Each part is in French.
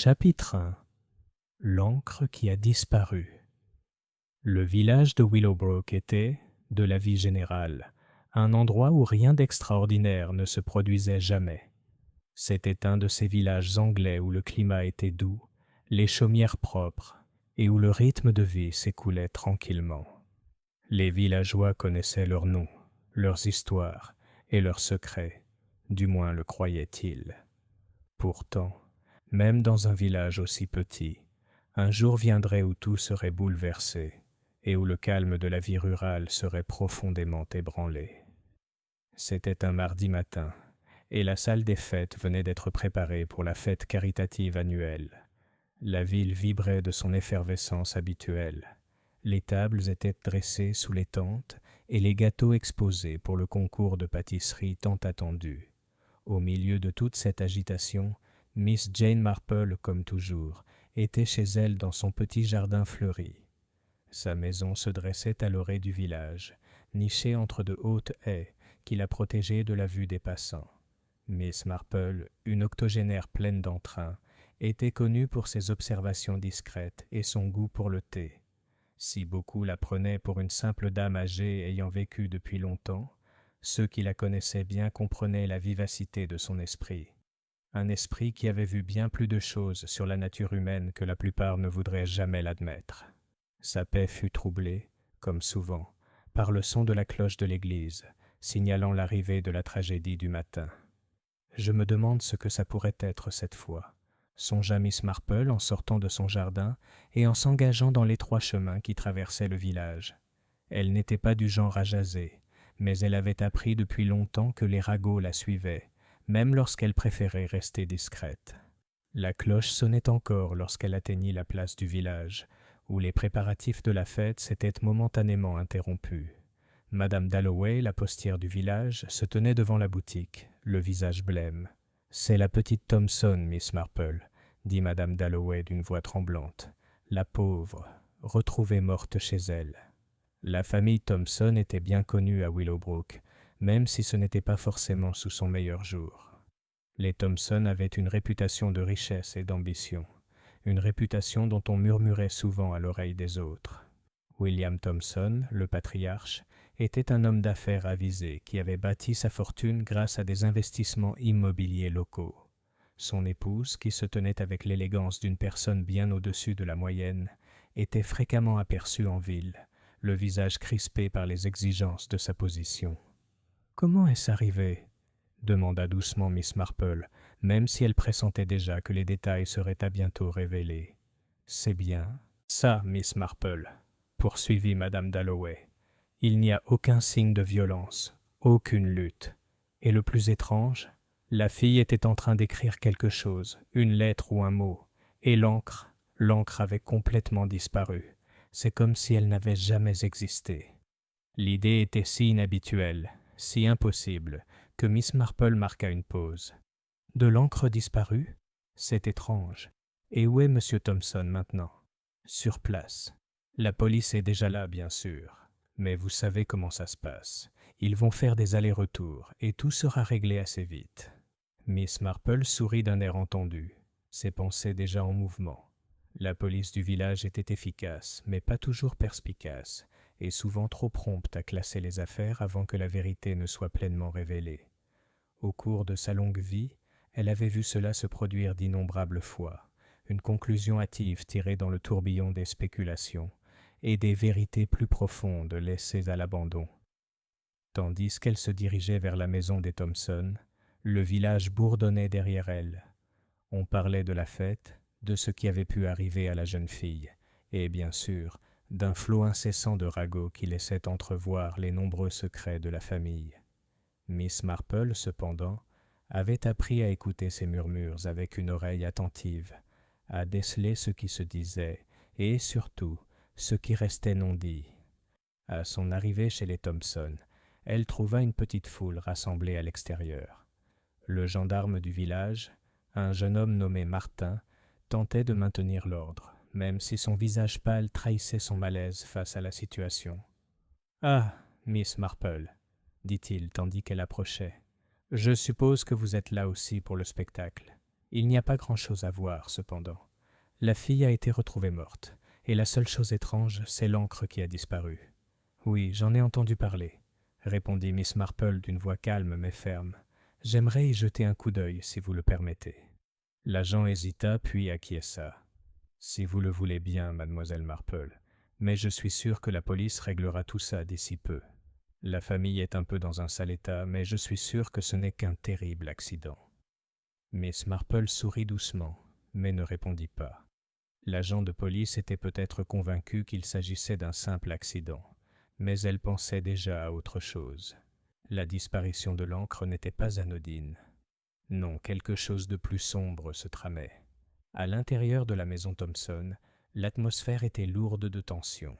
Chapitre 1. L'encre qui a disparu. Le village de Willowbrook était, de la vie générale, un endroit où rien d'extraordinaire ne se produisait jamais. C'était un de ces villages anglais où le climat était doux, les chaumières propres, et où le rythme de vie s'écoulait tranquillement. Les villageois connaissaient leurs noms, leurs histoires et leurs secrets, du moins le croyaient-ils. Pourtant, même dans un village aussi petit, un jour viendrait où tout serait bouleversé et où le calme de la vie rurale serait profondément ébranlé. C'était un mardi matin, et la salle des fêtes venait d'être préparée pour la fête caritative annuelle. La ville vibrait de son effervescence habituelle. Les tables étaient dressées sous les tentes et les gâteaux exposés pour le concours de pâtisserie tant attendu. Au milieu de toute cette agitation, Miss Jane Marple, comme toujours, était chez elle dans son petit jardin fleuri. Sa maison se dressait à l'orée du village, nichée entre de hautes haies qui la protégeaient de la vue des passants. Miss Marple, une octogénaire pleine d'entrain, était connue pour ses observations discrètes et son goût pour le thé. Si beaucoup la prenaient pour une simple dame âgée ayant vécu depuis longtemps, ceux qui la connaissaient bien comprenaient la vivacité de son esprit. Un esprit qui avait vu bien plus de choses sur la nature humaine que la plupart ne voudraient jamais l'admettre. Sa paix fut troublée, comme souvent, par le son de la cloche de l'église, signalant l'arrivée de la tragédie du matin. « Je me demande ce que ça pourrait être cette fois », songea Miss Marple en sortant de son jardin et en s'engageant dans l'étroit chemin qui traversait le village. Elle n'était pas du genre à jaser, mais elle avait appris depuis longtemps que les ragots la suivaient, même lorsqu'elle préférait rester discrète. La cloche sonnait encore lorsqu'elle atteignit la place du village, où les préparatifs de la fête s'étaient momentanément interrompus. Madame Dalloway, la postière du village, se tenait devant la boutique, le visage blême. « C'est la petite Thompson, Miss Marple, » dit Madame Dalloway d'une voix tremblante. « La pauvre, retrouvée morte chez elle. » La famille Thompson était bien connue à Willowbrook, même si ce n'était pas forcément sous son meilleur jour. Les Thompson avaient une réputation de richesse et d'ambition, une réputation dont on murmurait souvent à l'oreille des autres. William Thompson, le patriarche, était un homme d'affaires avisé qui avait bâti sa fortune grâce à des investissements immobiliers locaux. Son épouse, qui se tenait avec l'élégance d'une personne bien au-dessus de la moyenne, était fréquemment aperçue en ville, le visage crispé par les exigences de sa position. « Comment est-ce arrivé ?» demanda doucement Miss Marple, même si elle pressentait déjà que les détails seraient à bientôt révélés. « C'est bien ça, Miss Marple, » poursuivit Madame Dalloway. « Il n'y a aucun signe de violence, aucune lutte. Et le plus étrange, la fille était en train d'écrire quelque chose, une lettre ou un mot, et l'encre avait complètement disparu. C'est comme si elle n'avait jamais existé. » L'idée était si inhabituelle, si impossible, que Miss Marple marqua une pause. « De l'encre disparue ? C'est étrange. Et où est M. Thompson maintenant ? » ?»« Sur place. La police est déjà là, bien sûr. Mais vous savez comment ça se passe. Ils vont faire des allers-retours et tout sera réglé assez vite. » Miss Marple sourit d'un air entendu, ses pensées déjà en mouvement. La police du village était efficace, mais pas toujours perspicace, et souvent trop prompte à classer les affaires avant que la vérité ne soit pleinement révélée. Au cours de sa longue vie, elle avait vu cela se produire d'innombrables fois, une conclusion hâtive tirée dans le tourbillon des spéculations, et des vérités plus profondes laissées à l'abandon. Tandis qu'elle se dirigeait vers la maison des Thompson, le village bourdonnait derrière elle. On parlait de la fête, de ce qui avait pu arriver à la jeune fille, et bien sûr, d'un flot incessant de ragots qui laissait entrevoir les nombreux secrets de la famille. Miss Marple, cependant, avait appris à écouter ces murmures avec une oreille attentive, à déceler ce qui se disait, et surtout, ce qui restait non dit. À son arrivée chez les Thompson, elle trouva une petite foule rassemblée à l'extérieur. Le gendarme du village, un jeune homme nommé Martin, tentait de maintenir l'ordre, même si son visage pâle trahissait son malaise face à la situation. « Ah, Miss Marple, » dit-il tandis qu'elle approchait, « je suppose que vous êtes là aussi pour le spectacle. Il n'y a pas grand-chose à voir, cependant. La fille a été retrouvée morte, et la seule chose étrange, c'est l'encre qui a disparu. Oui, j'en ai entendu parler, répondit Miss Marple d'une voix calme mais ferme. J'aimerais y jeter un coup d'œil, si vous le permettez. L'agent hésita, puis acquiesça. Si vous le voulez bien, mademoiselle Marple, mais je suis sûr que la police réglera tout ça d'ici peu. La famille est un peu dans un sale état, mais je suis sûr que ce n'est qu'un terrible accident. Miss Marple sourit doucement, mais ne répondit pas. L'agent de police était peut-être convaincu qu'il s'agissait d'un simple accident, mais elle pensait déjà à autre chose. La disparition de l'encre n'était pas anodine. Non, quelque chose de plus sombre se tramait. À l'intérieur de la maison Thompson, l'atmosphère était lourde de tension.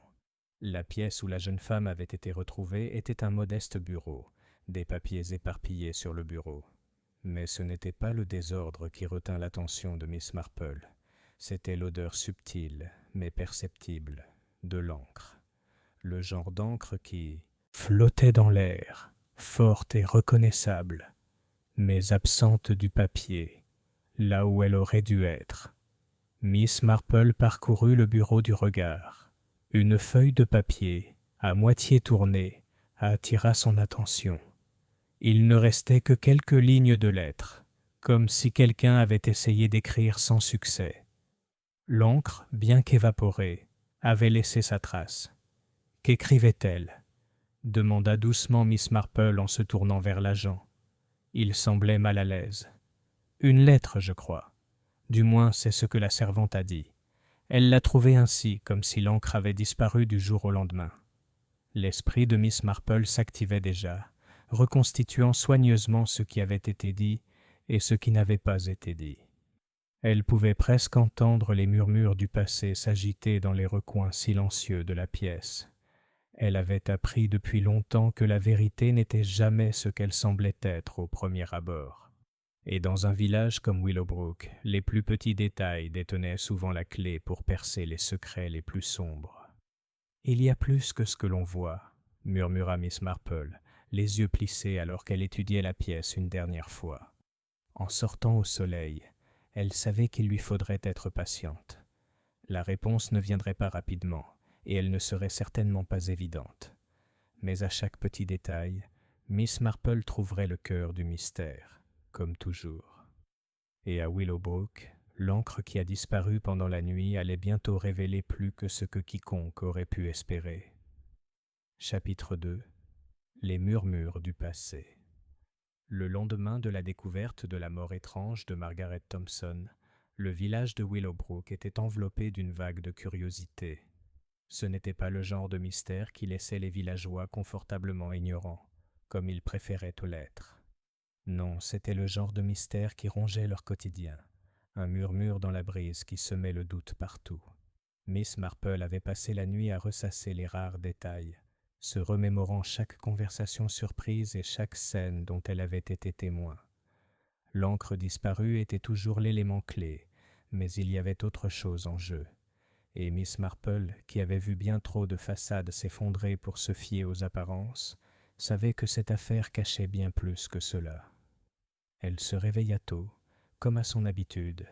La pièce où la jeune femme avait été retrouvée était un modeste bureau, des papiers éparpillés sur le bureau. Mais ce n'était pas le désordre qui retint l'attention de Miss Marple. C'était l'odeur subtile, mais perceptible, de l'encre. Le genre d'encre qui flottait dans l'air, forte et reconnaissable, mais absente du papier, là où elle aurait dû être. Miss Marple parcourut le bureau du regard. Une feuille de papier, à moitié tournée, attira son attention. Il ne restait que quelques lignes de lettres, comme si quelqu'un avait essayé d'écrire sans succès. L'encre, bien qu'évaporée, avait laissé sa trace. Qu'écrivait-elle ? Demanda doucement Miss Marple en se tournant vers l'agent. Il semblait mal à l'aise. Une lettre, je crois. Du moins, c'est ce que la servante a dit. Elle l'a trouvée ainsi, comme si l'encre avait disparu du jour au lendemain. L'esprit de Miss Marple s'activait déjà, reconstituant soigneusement ce qui avait été dit et ce qui n'avait pas été dit. Elle pouvait presque entendre les murmures du passé s'agiter dans les recoins silencieux de la pièce. Elle avait appris depuis longtemps que la vérité n'était jamais ce qu'elle semblait être au premier abord. Et dans un village comme Willowbrook, les plus petits détails détenaient souvent la clé pour percer les secrets les plus sombres. « Il y a plus que ce que l'on voit », murmura Miss Marple, les yeux plissés alors qu'elle étudiait la pièce une dernière fois. En sortant au soleil, elle savait qu'il lui faudrait être patiente. La réponse ne viendrait pas rapidement, et elle ne serait certainement pas évidente. Mais à chaque petit détail, Miss Marple trouverait le cœur du mystère, comme toujours. Et à Willowbrook, l'encre qui a disparu pendant la nuit allait bientôt révéler plus que ce que quiconque aurait pu espérer. Chapitre 2. Les murmures du passé. Le lendemain de la découverte de la mort étrange de Margaret Thompson, le village de Willowbrook était enveloppé d'une vague de curiosité. Ce n'était pas le genre de mystère qui laissait les villageois confortablement ignorants, comme ils préféraient l'être. Non, c'était le genre de mystère qui rongeait leur quotidien, un murmure dans la brise qui semait le doute partout. Miss Marple avait passé la nuit à ressasser les rares détails, se remémorant chaque conversation surprise et chaque scène dont elle avait été témoin. L'encre disparue était toujours l'élément clé, mais il y avait autre chose en jeu. Et Miss Marple, qui avait vu bien trop de façades s'effondrer pour se fier aux apparences, savait que cette affaire cachait bien plus que cela. Elle se réveilla tôt, comme à son habitude,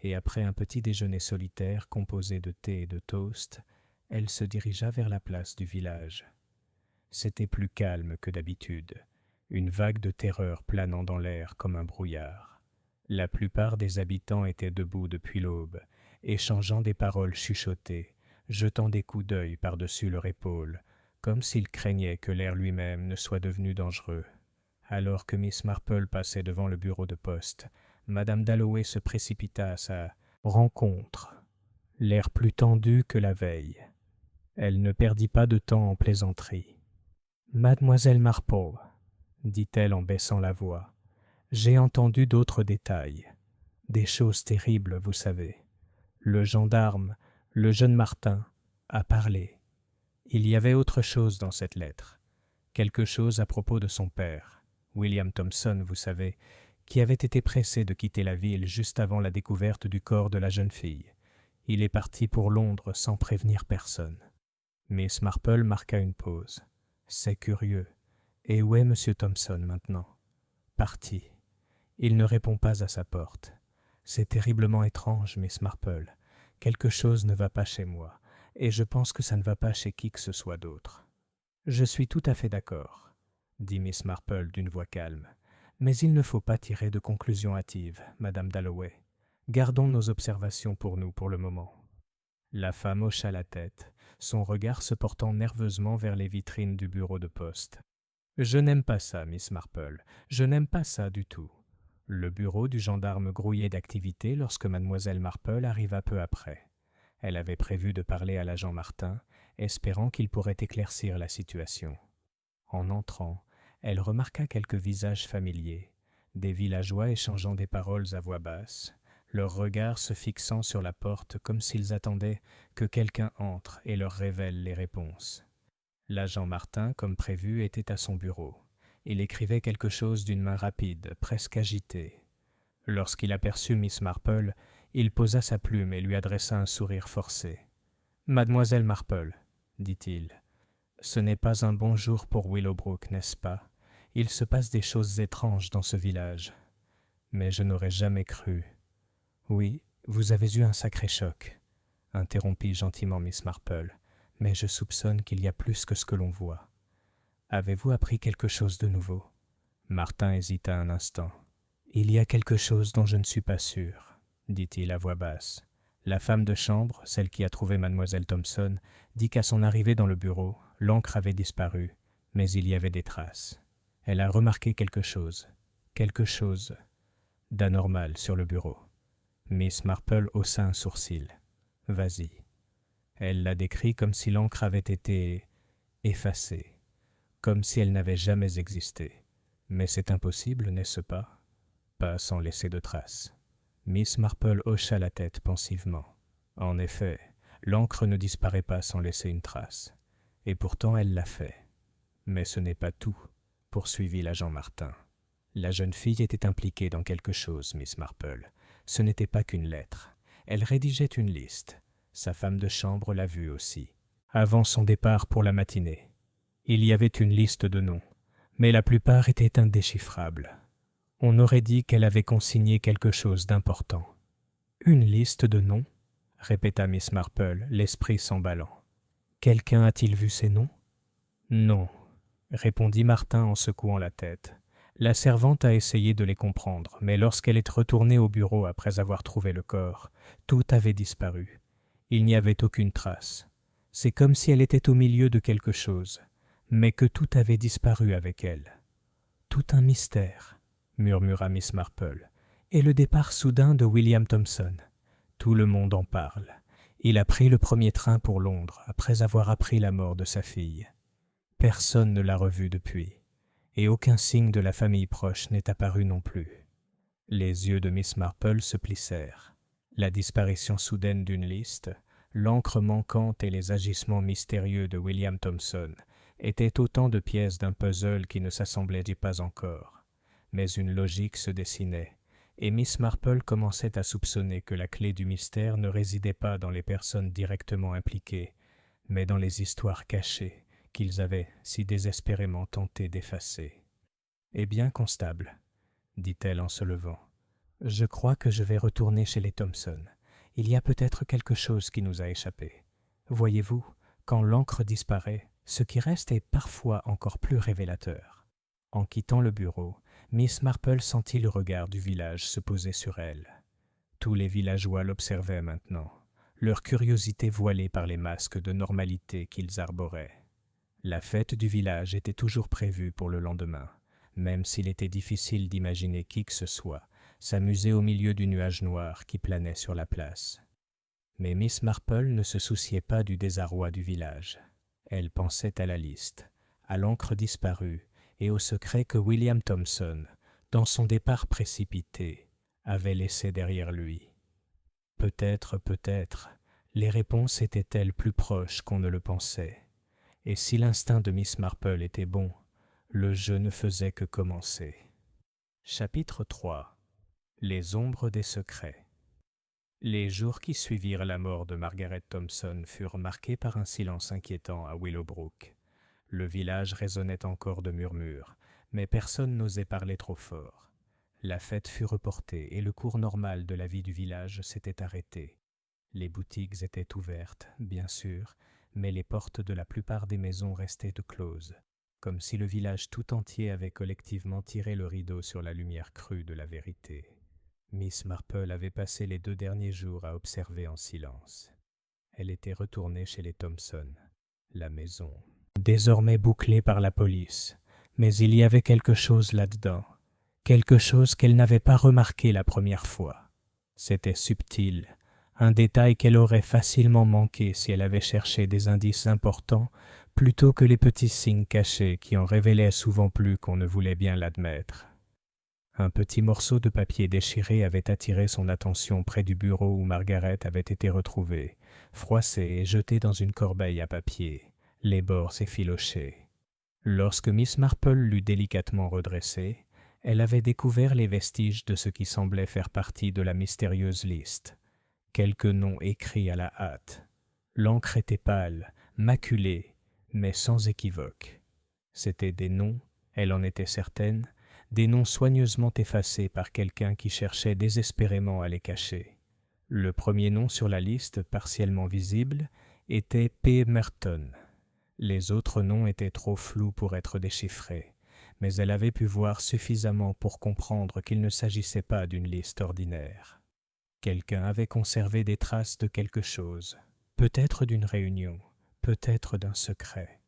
et après un petit déjeuner solitaire composé de thé et de toast, elle se dirigea vers la place du village. C'était plus calme que d'habitude, une vague de terreur planant dans l'air comme un brouillard. La plupart des habitants étaient debout depuis l'aube, échangeant des paroles chuchotées, jetant des coups d'œil par-dessus leur épaule, comme s'ils craignaient que l'air lui-même ne soit devenu dangereux. Alors que Miss Marple passait devant le bureau de poste, Madame Dalloway se précipita à sa rencontre, l'air plus tendu que la veille. Elle ne perdit pas de temps en plaisanteries. « Mademoiselle Marple, » dit-elle en baissant la voix, « j'ai entendu d'autres détails. Des choses terribles, vous savez. Le gendarme, le jeune Martin, a parlé. Il y avait autre chose dans cette lettre. Quelque chose à propos de son père, William Thompson, vous savez, qui avait été pressé de quitter la ville juste avant la découverte du corps de la jeune fille. Il est parti pour Londres sans prévenir personne. » Miss Marple marqua une pause. « C'est curieux. Et où est M. Thompson maintenant ? » « Parti. Il ne répond pas à sa porte. C'est terriblement étrange, Miss Marple. Quelque chose ne va pas chez moi, et je pense que ça ne va pas chez qui que ce soit d'autre. Je suis tout à fait d'accord, dit Miss Marple d'une voix calme. Mais il ne faut pas tirer de conclusions hâtives, Madame Dalloway. Gardons nos observations pour nous pour le moment. La femme hocha la tête, son regard se portant nerveusement vers les vitrines du bureau de poste. Je n'aime pas ça, Miss Marple. Je n'aime pas ça du tout. Le bureau du gendarme grouillait d'activité lorsque mademoiselle Marple arriva peu après. Elle avait prévu de parler à l'agent Martin, espérant qu'il pourrait éclaircir la situation. En entrant, elle remarqua quelques visages familiers, des villageois échangeant des paroles à voix basse, leurs regards se fixant sur la porte comme s'ils attendaient que quelqu'un entre et leur révèle les réponses. L'agent Martin, comme prévu, était à son bureau. Il écrivait quelque chose d'une main rapide, presque agitée. Lorsqu'il aperçut Miss Marple, il posa sa plume et lui adressa un sourire forcé. « Mademoiselle Marple, dit-il, ce n'est pas un bon jour pour Willowbrook, n'est-ce pas? Il se passe des choses étranges dans ce village. Mais je n'aurais jamais cru. » « Oui, vous avez eu un sacré choc, » interrompit gentiment Miss Marple, « mais je soupçonne qu'il y a plus que ce que l'on voit. Avez-vous appris quelque chose de nouveau? » Martin hésita un instant. « Il y a quelque chose dont je ne suis pas sûr, » dit-il à voix basse. La femme de chambre, celle qui a trouvé mademoiselle Thompson, dit qu'à son arrivée dans le bureau, l'encre avait disparu, mais il y avait des traces. Elle a remarqué quelque chose d'anormal sur le bureau. Miss Marple haussa un sourcil. « Vas-y. » Elle l'a décrit comme si l'encre avait été effacée, comme si elle n'avait jamais existé. Mais c'est impossible, n'est-ce pas? Pas sans laisser de traces. Miss Marple hocha la tête pensivement. En effet, l'encre ne disparaît pas sans laisser une trace. Et pourtant elle l'a fait. Mais ce n'est pas tout, poursuivit l'agent Martin. La jeune fille était impliquée dans quelque chose, Miss Marple. Ce n'était pas qu'une lettre. Elle rédigeait une liste. Sa femme de chambre l'a vue aussi. Avant son départ pour la matinée. Il y avait une liste de noms, mais la plupart étaient indéchiffrables. On aurait dit qu'elle avait consigné quelque chose d'important. « Une liste de noms ?» répéta Miss Marple, l'esprit s'emballant. « Quelqu'un a-t-il vu ces noms ?»« Non, » répondit Martin en secouant la tête. La servante a essayé de les comprendre, mais lorsqu'elle est retournée au bureau après avoir trouvé le corps, tout avait disparu. Il n'y avait aucune trace. C'est comme si elle était au milieu de quelque chose, mais que tout avait disparu avec elle. « Tout un mystère, » murmura Miss Marple. « Et le départ soudain de William Thompson. Tout le monde en parle. Il a pris le premier train pour Londres après avoir appris la mort de sa fille. Personne ne l'a revu depuis. Et aucun signe de la famille proche n'est apparu non plus. » Les yeux de Miss Marple se plissèrent. La disparition soudaine d'une liste, l'encre manquante et les agissements mystérieux de William Thompson étaient autant de pièces d'un puzzle qui ne s'assemblait pas encore. Mais une logique se dessinait, et Miss Marple commençait à soupçonner que la clé du mystère ne résidait pas dans les personnes directement impliquées, mais dans les histoires cachées qu'ils avaient si désespérément tenté d'effacer. « Eh bien, constable, » dit-elle en se levant, « je crois que je vais retourner chez les Thompson. Il y a peut-être quelque chose qui nous a échappé. Voyez-vous, quand l'encre disparaît, ce qui reste est parfois encore plus révélateur. » En quittant le bureau, Miss Marple sentit le regard du village se poser sur elle. Tous les villageois l'observaient maintenant, leur curiosité voilée par les masques de normalité qu'ils arboraient. La fête du village était toujours prévue pour le lendemain, même s'il était difficile d'imaginer qui que ce soit s'amuser au milieu du nuage noir qui planait sur la place. Mais Miss Marple ne se souciait pas du désarroi du village. Elle pensait à la liste, à l'encre disparue et au secret que William Thompson, dans son départ précipité, avait laissé derrière lui. Peut-être, les réponses étaient-elles plus proches qu'on ne le pensait. Et si l'instinct de Miss Marple était bon, le jeu ne faisait que commencer. Chapitre 3. Les ombres des secrets. Les jours qui suivirent la mort de Margaret Thompson furent marqués par un silence inquiétant à Willowbrook. Le village résonnait encore de murmures, mais personne n'osait parler trop fort. La fête fut reportée et le cours normal de la vie du village s'était arrêté. Les boutiques étaient ouvertes, bien sûr, mais les portes de la plupart des maisons restaient closes, comme si le village tout entier avait collectivement tiré le rideau sur la lumière crue de la vérité. Miss Marple avait passé les 2 derniers jours à observer en silence. Elle était retournée chez les Thompson. La maison, désormais bouclée par la police, mais il y avait quelque chose là-dedans, quelque chose qu'elle n'avait pas remarqué la première fois. C'était subtil, un détail qu'elle aurait facilement manqué si elle avait cherché des indices importants plutôt que les petits signes cachés qui en révélaient souvent plus qu'on ne voulait bien l'admettre. Un petit morceau de papier déchiré avait attiré son attention près du bureau où Margaret avait été retrouvée, froissée et jetée dans une corbeille à papier, les bords effilochés. Lorsque Miss Marple l'eut délicatement redressée, elle avait découvert les vestiges de ce qui semblait faire partie de la mystérieuse liste. Quelques noms écrits à la hâte. L'encre était pâle, maculée, mais sans équivoque. C'étaient des noms, elle en était certaine, des noms soigneusement effacés par quelqu'un qui cherchait désespérément à les cacher. Le premier nom sur la liste, partiellement visible, était P. Merton. Les autres noms étaient trop flous pour être déchiffrés, mais elle avait pu voir suffisamment pour comprendre qu'il ne s'agissait pas d'une liste ordinaire. Quelqu'un avait conservé des traces de quelque chose, peut-être d'une réunion, peut-être d'un secret.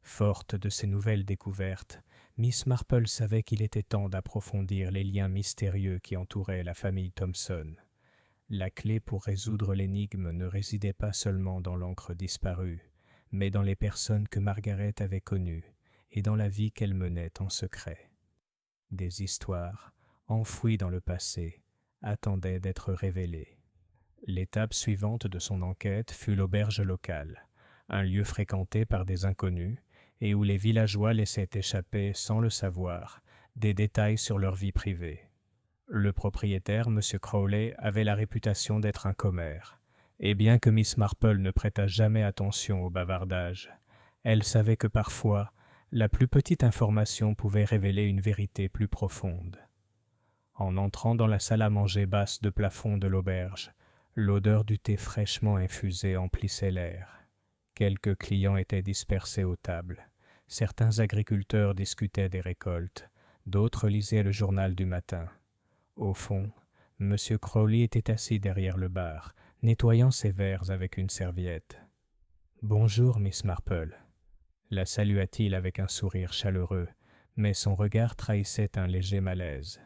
Forte de ces nouvelles découvertes, Miss Marple savait qu'il était temps d'approfondir les liens mystérieux qui entouraient la famille Thompson. La clé pour résoudre l'énigme ne résidait pas seulement dans l'encre disparue, mais dans les personnes que Margaret avait connues et dans la vie qu'elle menait en secret. Des histoires, enfouies dans le passé, attendaient d'être révélées. L'étape suivante de son enquête fut l'auberge locale, un lieu fréquenté par des inconnus et où les villageois laissaient échapper, sans le savoir, des détails sur leur vie privée. Le propriétaire, M. Crowley, avait la réputation d'être un commère, et bien que Miss Marple ne prêtât jamais attention au bavardage, elle savait que parfois, la plus petite information pouvait révéler une vérité plus profonde. En entrant dans la salle à manger basse de plafond de l'auberge, l'odeur du thé fraîchement infusé emplissait l'air. Quelques clients étaient dispersés aux tables. Certains agriculteurs discutaient des récoltes, d'autres lisaient le journal du matin. Au fond, M. Crowley était assis derrière le bar, nettoyant ses verres avec une serviette. « Bonjour, Miss Marple » la salua-t-il avec un sourire chaleureux, mais son regard trahissait un léger malaise.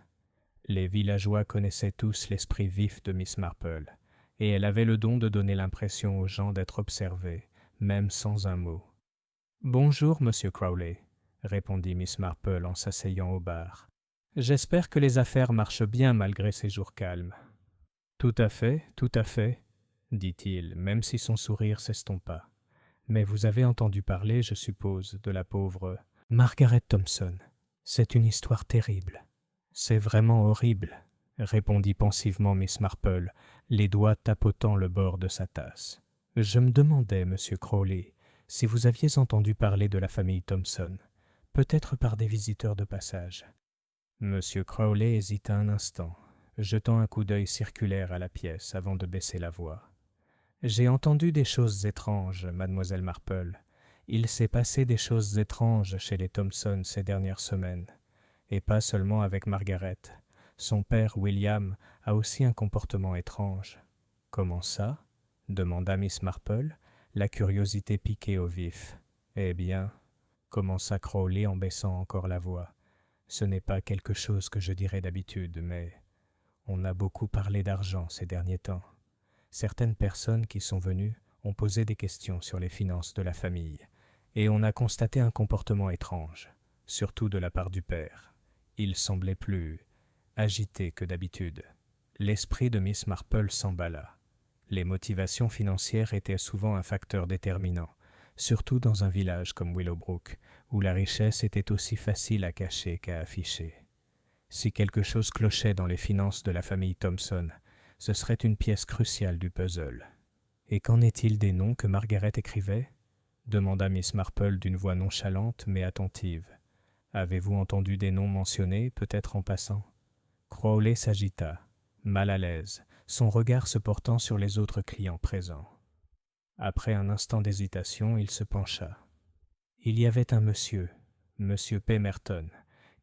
Les villageois connaissaient tous l'esprit vif de Miss Marple, et elle avait le don de donner l'impression aux gens d'être observés, même sans un mot. « Bonjour, Monsieur Crowley » répondit Miss Marple en s'asseyant au bar. « J'espère que les affaires marchent bien malgré ces jours calmes. »« tout à fait, dit-il, même si son sourire s'estompa. « Mais vous avez entendu parler, je suppose, de la pauvre Margaret Thompson. C'est une histoire terrible. »« C'est vraiment horrible, » répondit pensivement Miss Marple, les doigts tapotant le bord de sa tasse. « Je me demandais, Monsieur Crowley, si vous aviez entendu parler de la famille Thompson, peut-être par des visiteurs de passage. » Monsieur Crowley hésita un instant, jetant un coup d'œil circulaire à la pièce avant de baisser la voix. « J'ai entendu des choses étranges, mademoiselle Marple. Il s'est passé des choses étranges chez les Thompson ces dernières semaines, et pas seulement avec Margaret. Son père, William, a aussi un comportement étrange. »« Comment ça ?» demanda Miss Marple, la curiosité piquée au vif. « Eh bien, » commença Crowley en baissant encore la voix, « ce n'est pas quelque chose que je dirais d'habitude, mais on a beaucoup parlé d'argent ces derniers temps. Certaines personnes qui sont venues ont posé des questions sur les finances de la famille, et on a constaté un comportement étrange, surtout de la part du père. Il semblait plus agité que d'habitude. » L'esprit de Miss Marple s'emballa. Les motivations financières étaient souvent un facteur déterminant, surtout dans un village comme Willowbrook, où la richesse était aussi facile à cacher qu'à afficher. Si quelque chose clochait dans les finances de la famille Thompson, ce serait une pièce cruciale du puzzle. « Et qu'en est-il des noms que Margaret écrivait ?» demanda Miss Marple d'une voix nonchalante mais attentive. « Avez-vous entendu des noms mentionnés, peut-être en passant ?»« Crowley s'agita, mal à l'aise, son regard se portant sur les autres clients présents. Après un instant d'hésitation, il se pencha. Il y avait un monsieur Pemberton,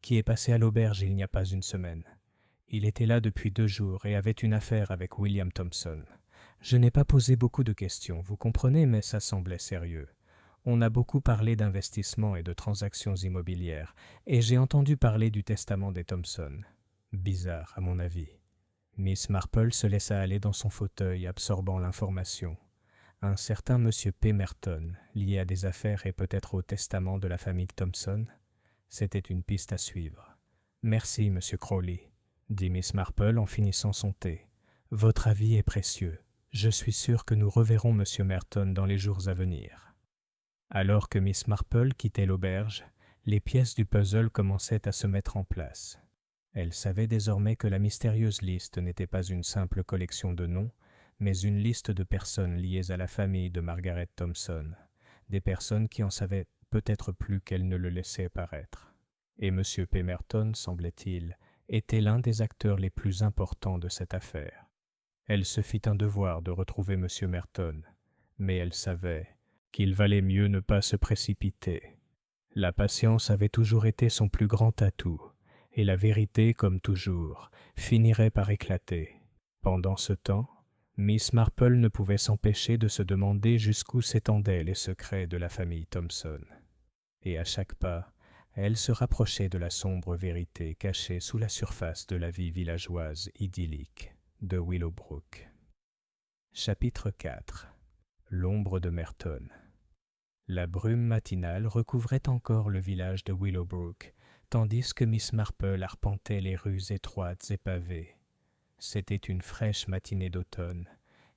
qui est passé à l'auberge il n'y a pas une semaine. Il était là depuis 2 jours et avait une affaire avec William Thompson. Je n'ai pas posé beaucoup de questions, vous comprenez, mais ça semblait sérieux. On a beaucoup parlé d'investissements et de transactions immobilières, et j'ai entendu parler du testament des Thompson. Bizarre, à mon avis. Miss Marple se laissa aller dans son fauteuil, absorbant l'information. Un certain monsieur Pemberton, lié à des affaires et peut-être au testament de la famille Thompson, c'était une piste à suivre. « Merci, monsieur Crowley », dit Miss Marple en finissant son thé. « Votre avis est précieux. Je suis sûr que nous reverrons monsieur Merton dans les jours à venir. » Alors que Miss Marple quittait l'auberge, les pièces du puzzle commençaient à se mettre en place. Elle savait désormais que la mystérieuse liste n'était pas une simple collection de noms, mais une liste de personnes liées à la famille de Margaret Thompson, des personnes qui en savaient peut-être plus qu'elles ne le laissaient paraître. Et M. Pemberton, semblait-il, était l'un des acteurs les plus importants de cette affaire. Elle se fit un devoir de retrouver M. Merton, mais elle savait qu'il valait mieux ne pas se précipiter. La patience avait toujours été son plus grand atout, et la vérité, comme toujours, finirait par éclater. Pendant ce temps, Miss Marple ne pouvait s'empêcher de se demander jusqu'où s'étendaient les secrets de la famille Thompson. Et à chaque pas, elle se rapprochait de la sombre vérité cachée sous la surface de la vie villageoise idyllique de Willowbrook. Chapitre 4. L'ombre de Merton. La brume matinale recouvrait encore le village de Willowbrook, tandis que Miss Marple arpentait les rues étroites et pavées. C'était une fraîche matinée d'automne,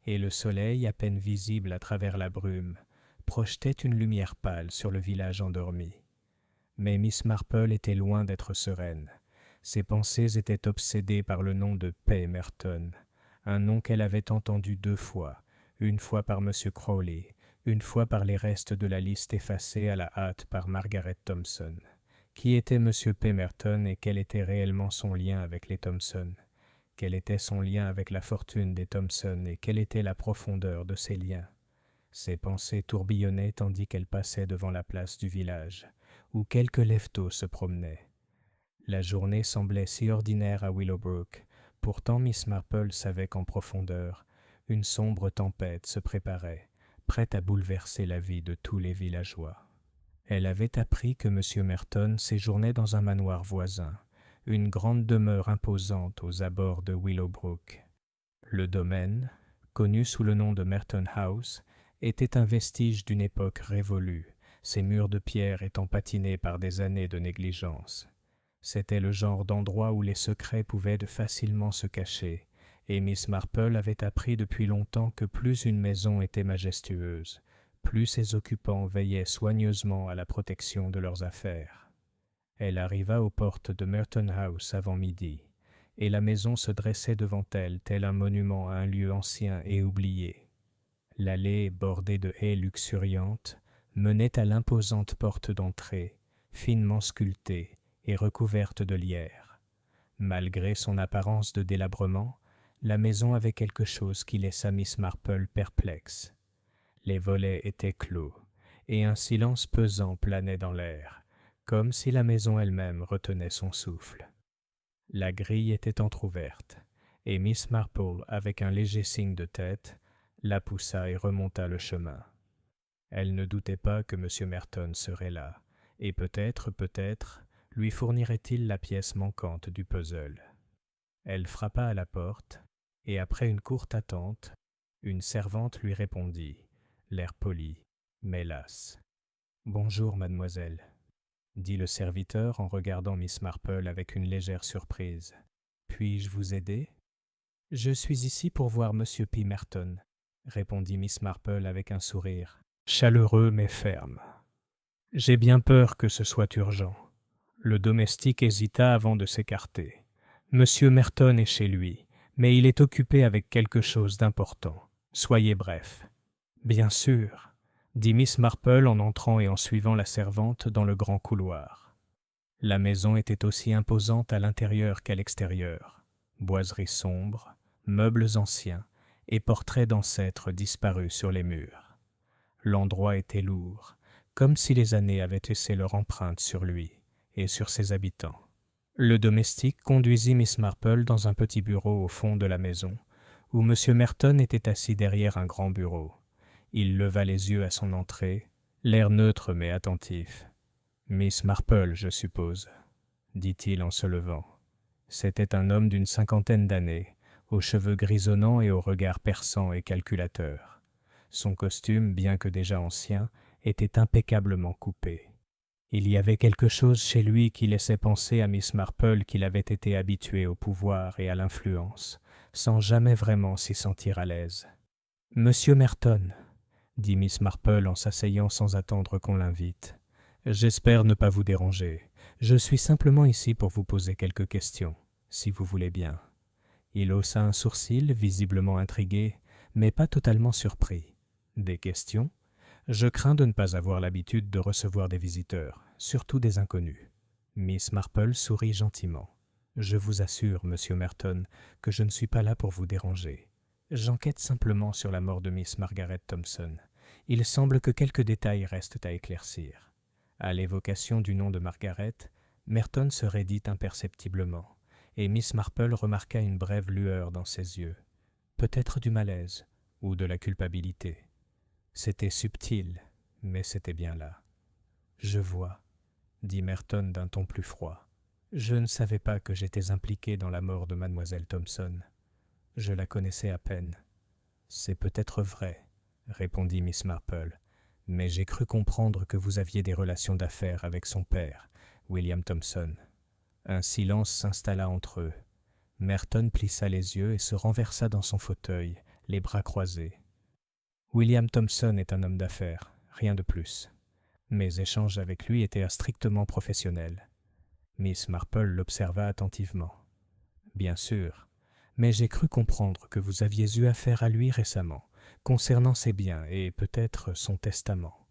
et le soleil, à peine visible à travers la brume, projetait une lumière pâle sur le village endormi. Mais Miss Marple était loin d'être sereine. Ses pensées étaient obsédées par le nom de Pemberton, un nom qu'elle avait entendu 2 fois, une fois par M. Crowley, une fois par les restes de la liste effacée à la hâte par Margaret Thompson. Qui était M. Pemberton et quel était réellement son lien avec les Thompson? Quel était son lien avec la fortune des Thompson et quelle était la profondeur de ces liens? Ses pensées tourbillonnaient tandis qu'elle passait devant la place du village, où quelques lève-tôt se promenaient. La journée semblait si ordinaire à Willowbrook, pourtant Miss Marple savait qu'en profondeur, une sombre tempête se préparait, prête à bouleverser la vie de tous les villageois. Elle avait appris que M. Merton séjournait dans un manoir voisin, une grande demeure imposante aux abords de Willowbrook. Le domaine, connu sous le nom de Merton House, était un vestige d'une époque révolue, ses murs de pierre étant patinés par des années de négligence. C'était le genre d'endroit où les secrets pouvaient facilement se cacher, et Miss Marple avait appris depuis longtemps que plus une maison était majestueuse, plus ses occupants veillaient soigneusement à la protection de leurs affaires. Elle arriva aux portes de Merton House avant midi, et la maison se dressait devant elle tel un monument à un lieu ancien et oublié. L'allée, bordée de haies luxuriantes, menait à l'imposante porte d'entrée, finement sculptée et recouverte de lierre. Malgré son apparence de délabrement, la maison avait quelque chose qui laissa Miss Marple perplexe. Les volets étaient clos, et un silence pesant planait dans l'air, comme si la maison elle-même retenait son souffle. La grille était entr'ouverte, et Miss Marple, avec un léger signe de tête, la poussa et remonta le chemin. Elle ne doutait pas que M. Merton serait là, et peut-être, lui fournirait-il la pièce manquante du puzzle. Elle frappa à la porte, et après une courte attente, une servante lui répondit, l'air poli, mais lasse. « Bonjour, mademoiselle », dit le serviteur en regardant Miss Marple avec une légère surprise. « Puis-je vous aider ?»« Je suis ici pour voir M. Pemberton », répondit Miss Marple avec un sourire, chaleureux mais ferme. « J'ai bien peur que ce soit urgent. » Le domestique hésita avant de s'écarter. « Monsieur Merton est chez lui, mais il est occupé avec quelque chose d'important. Soyez bref. »« Bien sûr, » dit Miss Marple en entrant et en suivant la servante dans le grand couloir. La maison était aussi imposante à l'intérieur qu'à l'extérieur. Boiseries sombres, meubles anciens et portraits d'ancêtres disparus sur les murs. L'endroit était lourd, comme si les années avaient laissé leur empreinte sur lui et sur ses habitants. Le domestique conduisit Miss Marple dans un petit bureau au fond de la maison, où M. Merton était assis derrière un grand bureau. Il leva les yeux à son entrée, l'air neutre mais attentif. « Miss Marple, je suppose, » dit-il en se levant. C'était un homme d'une cinquantaine d'années, aux cheveux grisonnants et au regard perçant et calculateur. Son costume, bien que déjà ancien, était impeccablement coupé. Il y avait quelque chose chez lui qui laissait penser à Miss Marple qu'il avait été habitué au pouvoir et à l'influence, sans jamais vraiment s'y sentir à l'aise. « Monsieur Merton, » dit Miss Marple en s'asseyant sans attendre qu'on l'invite. « J'espère ne pas vous déranger. Je suis simplement ici pour vous poser quelques questions, si vous voulez bien. » Il haussa un sourcil, visiblement intrigué, mais pas totalement surpris. « Des questions ? Je crains de ne pas avoir l'habitude de recevoir des visiteurs, surtout des inconnus. » Miss Marple sourit gentiment. « Je vous assure, monsieur Merton, que je ne suis pas là pour vous déranger. J'enquête simplement sur la mort de Miss Margaret Thompson. Il semble que quelques détails restent à éclaircir. » À l'évocation du nom de Margaret, Merton se raidit imperceptiblement, et Miss Marple remarqua une brève lueur dans ses yeux. Peut-être du malaise, ou de la culpabilité. C'était subtil, mais c'était bien là. « Je vois, » dit Merton d'un ton plus froid. « Je ne savais pas que j'étais impliqué dans la mort de mademoiselle Thompson. Je la connaissais à peine. »« C'est peut-être vrai, » répondit Miss Marple, « mais j'ai cru comprendre que vous aviez des relations d'affaires avec son père, William Thompson. » Un silence s'installa entre eux. Merton plissa les yeux et se renversa dans son fauteuil, les bras croisés. « William Thompson est un homme d'affaires, rien de plus. Mes échanges avec lui étaient strictement professionnels. » Miss Marple l'observa attentivement. « Bien sûr, mais j'ai cru comprendre que vous aviez eu affaire à lui récemment, concernant ses biens et peut-être son testament. »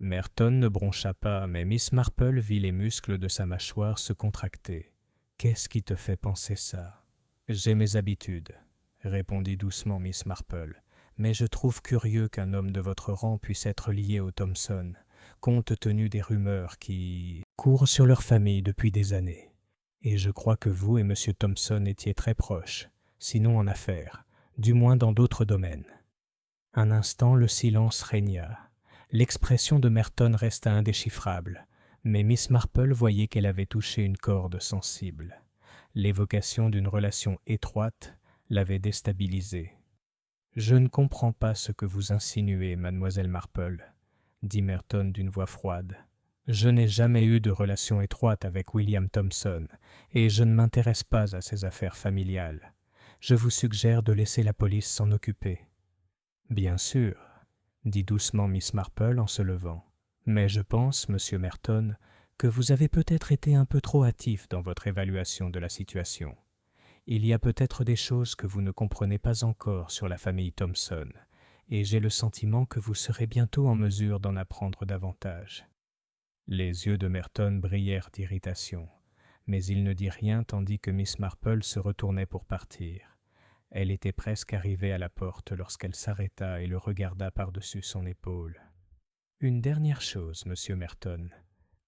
Merton ne broncha pas, mais Miss Marple vit les muscles de sa mâchoire se contracter. « Qu'est-ce qui te fait penser ça ? » « J'ai mes habitudes, » répondit doucement Miss Marple, « mais je trouve curieux qu'un homme de votre rang puisse être lié aux Thompson, compte tenu des rumeurs qui courent sur leur famille depuis des années. Et je crois que vous et M. Thompson étiez très proches, sinon en affaires, du moins dans d'autres domaines. » Un instant, le silence régna. L'expression de Merton resta indéchiffrable, mais Miss Marple voyait qu'elle avait touché une corde sensible. L'évocation d'une relation étroite l'avait déstabilisée. « Je ne comprends pas ce que vous insinuez, mademoiselle Marple, » dit Merton d'une voix froide. « Je n'ai jamais eu de relation étroite avec William Thompson, et je ne m'intéresse pas à ses affaires familiales. Je vous suggère de laisser la police s'en occuper. »« Bien sûr, » dit doucement Miss Marple en se levant. « Mais je pense, monsieur Merton, que vous avez peut-être été un peu trop hâtif dans votre évaluation de la situation. Il y a peut-être des choses que vous ne comprenez pas encore sur la famille Thompson, et j'ai le sentiment que vous serez bientôt en mesure d'en apprendre davantage. » Les yeux de Merton brillèrent d'irritation, mais il ne dit rien tandis que Miss Marple se retournait pour partir. Elle était presque arrivée à la porte lorsqu'elle s'arrêta et le regarda par-dessus son épaule. « Une dernière chose, monsieur Merton, »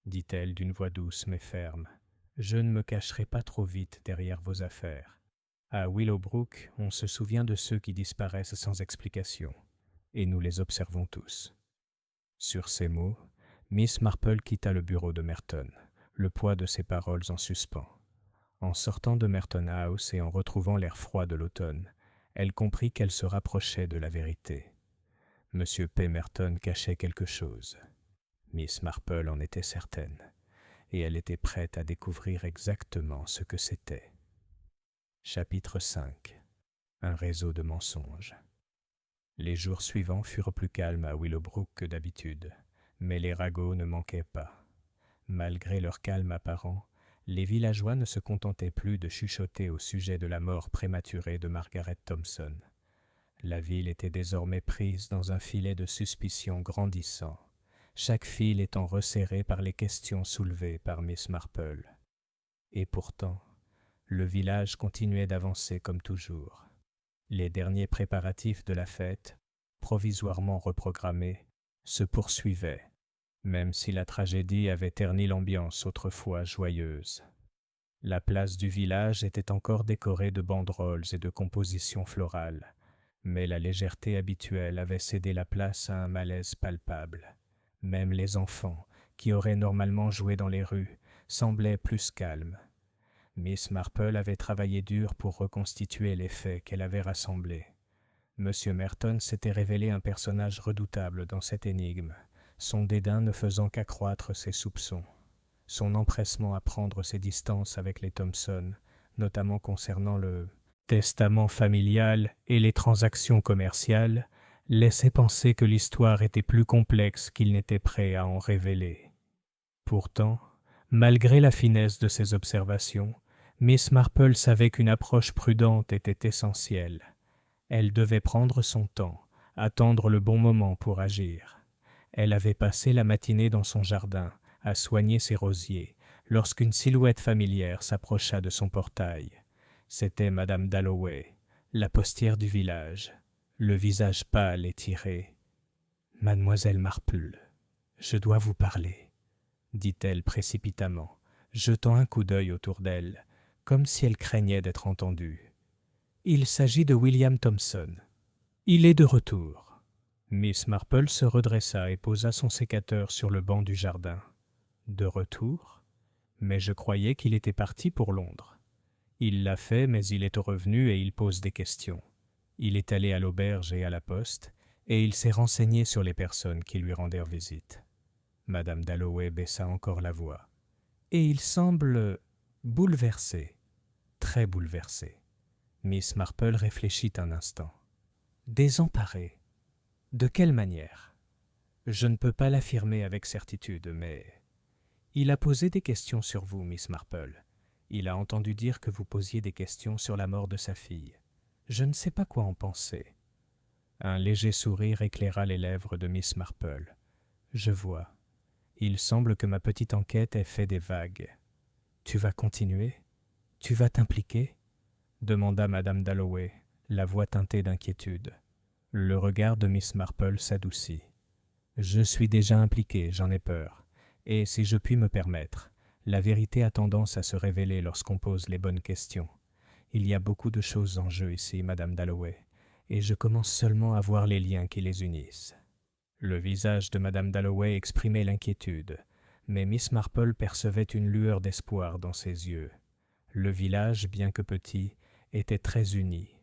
dit-elle d'une voix douce mais ferme. « Je ne me cacherai pas trop vite derrière vos affaires. À Willowbrook, on se souvient de ceux qui disparaissent sans explication, et nous les observons tous. » Sur ces mots, Miss Marple quitta le bureau de Merton, le poids de ses paroles en suspens. En sortant de Merton House et en retrouvant l'air froid de l'automne, elle comprit qu'elle se rapprochait de la vérité. M. P. Merton cachait quelque chose. Miss Marple en était certaine, et elle était prête à découvrir exactement ce que c'était. Chapitre 5. Un réseau de mensonges. Les jours suivants furent plus calmes à Willowbrook que d'habitude, mais les ragots ne manquaient pas. Malgré leur calme apparent, les villageois ne se contentaient plus de chuchoter au sujet de la mort prématurée de Margaret Thompson. La ville était désormais prise dans un filet de suspicion grandissant, chaque fil étant resserré par les questions soulevées par Miss Marple. Et pourtant, Le village continuait d'avancer comme toujours. Les derniers préparatifs de la fête, provisoirement reprogrammés, se poursuivaient, même si la tragédie avait terni l'ambiance autrefois joyeuse. La place du village était encore décorée de banderoles et de compositions florales, mais la légèreté habituelle avait cédé la place à un malaise palpable. Même les enfants, qui auraient normalement joué dans les rues, semblaient plus calmes. Miss Marple avait travaillé dur pour reconstituer les faits qu'elle avait rassemblés. M. Merton s'était révélé un personnage redoutable dans cette énigme, son dédain ne faisant qu'accroître ses soupçons. Son empressement à prendre ses distances avec les Thompson, notamment concernant le testament familial et les transactions commerciales, laissait penser que l'histoire était plus complexe qu'il n'était prêt à en révéler. Pourtant, malgré la finesse de ses observations, Miss Marple savait qu'une approche prudente était essentielle. Elle devait prendre son temps, attendre le bon moment pour agir. Elle avait passé la matinée dans son jardin, à soigner ses rosiers, lorsqu'une silhouette familière s'approcha de son portail. C'était Madame Dalloway, la postière du village, le visage pâle et tiré. « Mademoiselle Marple, je dois vous parler, » dit-elle précipitamment, jetant un coup d'œil autour d'elle, comme si elle craignait d'être entendue. « Il s'agit de William Thompson. Il est de retour. » Miss Marple se redressa et posa son sécateur sur le banc du jardin. « De retour ? Mais je croyais qu'il était parti pour Londres. Il l'a fait, mais il est revenu et il pose des questions. Il est allé à l'auberge et à la poste, et il s'est renseigné sur les personnes qui lui rendèrent visite. » Madame Dalloway baissa encore la voix. « Et il semble bouleversé, très bouleversé. » Miss Marple réfléchit un instant. « Désemparé. De quelle manière ? Je ne peux pas l'affirmer avec certitude, mais... Il a posé des questions sur vous, Miss Marple. Il a entendu dire que vous posiez des questions sur la mort de sa fille. Je ne sais pas quoi en penser. » Un léger sourire éclaira les lèvres de Miss Marple. « Je vois. Il semble que ma petite enquête ait fait des vagues. Tu vas continuer ? Tu vas t'impliquer ? » demanda Madame Dalloway, la voix teintée d'inquiétude. Le regard de Miss Marple s'adoucit. « Je suis déjà impliqué, j'en ai peur. Et si je puis me permettre, la vérité a tendance à se révéler lorsqu'on pose les bonnes questions. Il y a beaucoup de choses en jeu ici, Madame Dalloway, et je commence seulement à voir les liens qui les unissent. » Le visage de Madame Dalloway exprimait l'inquiétude, mais Miss Marple percevait une lueur d'espoir dans ses yeux. Le village, bien que petit, était très uni,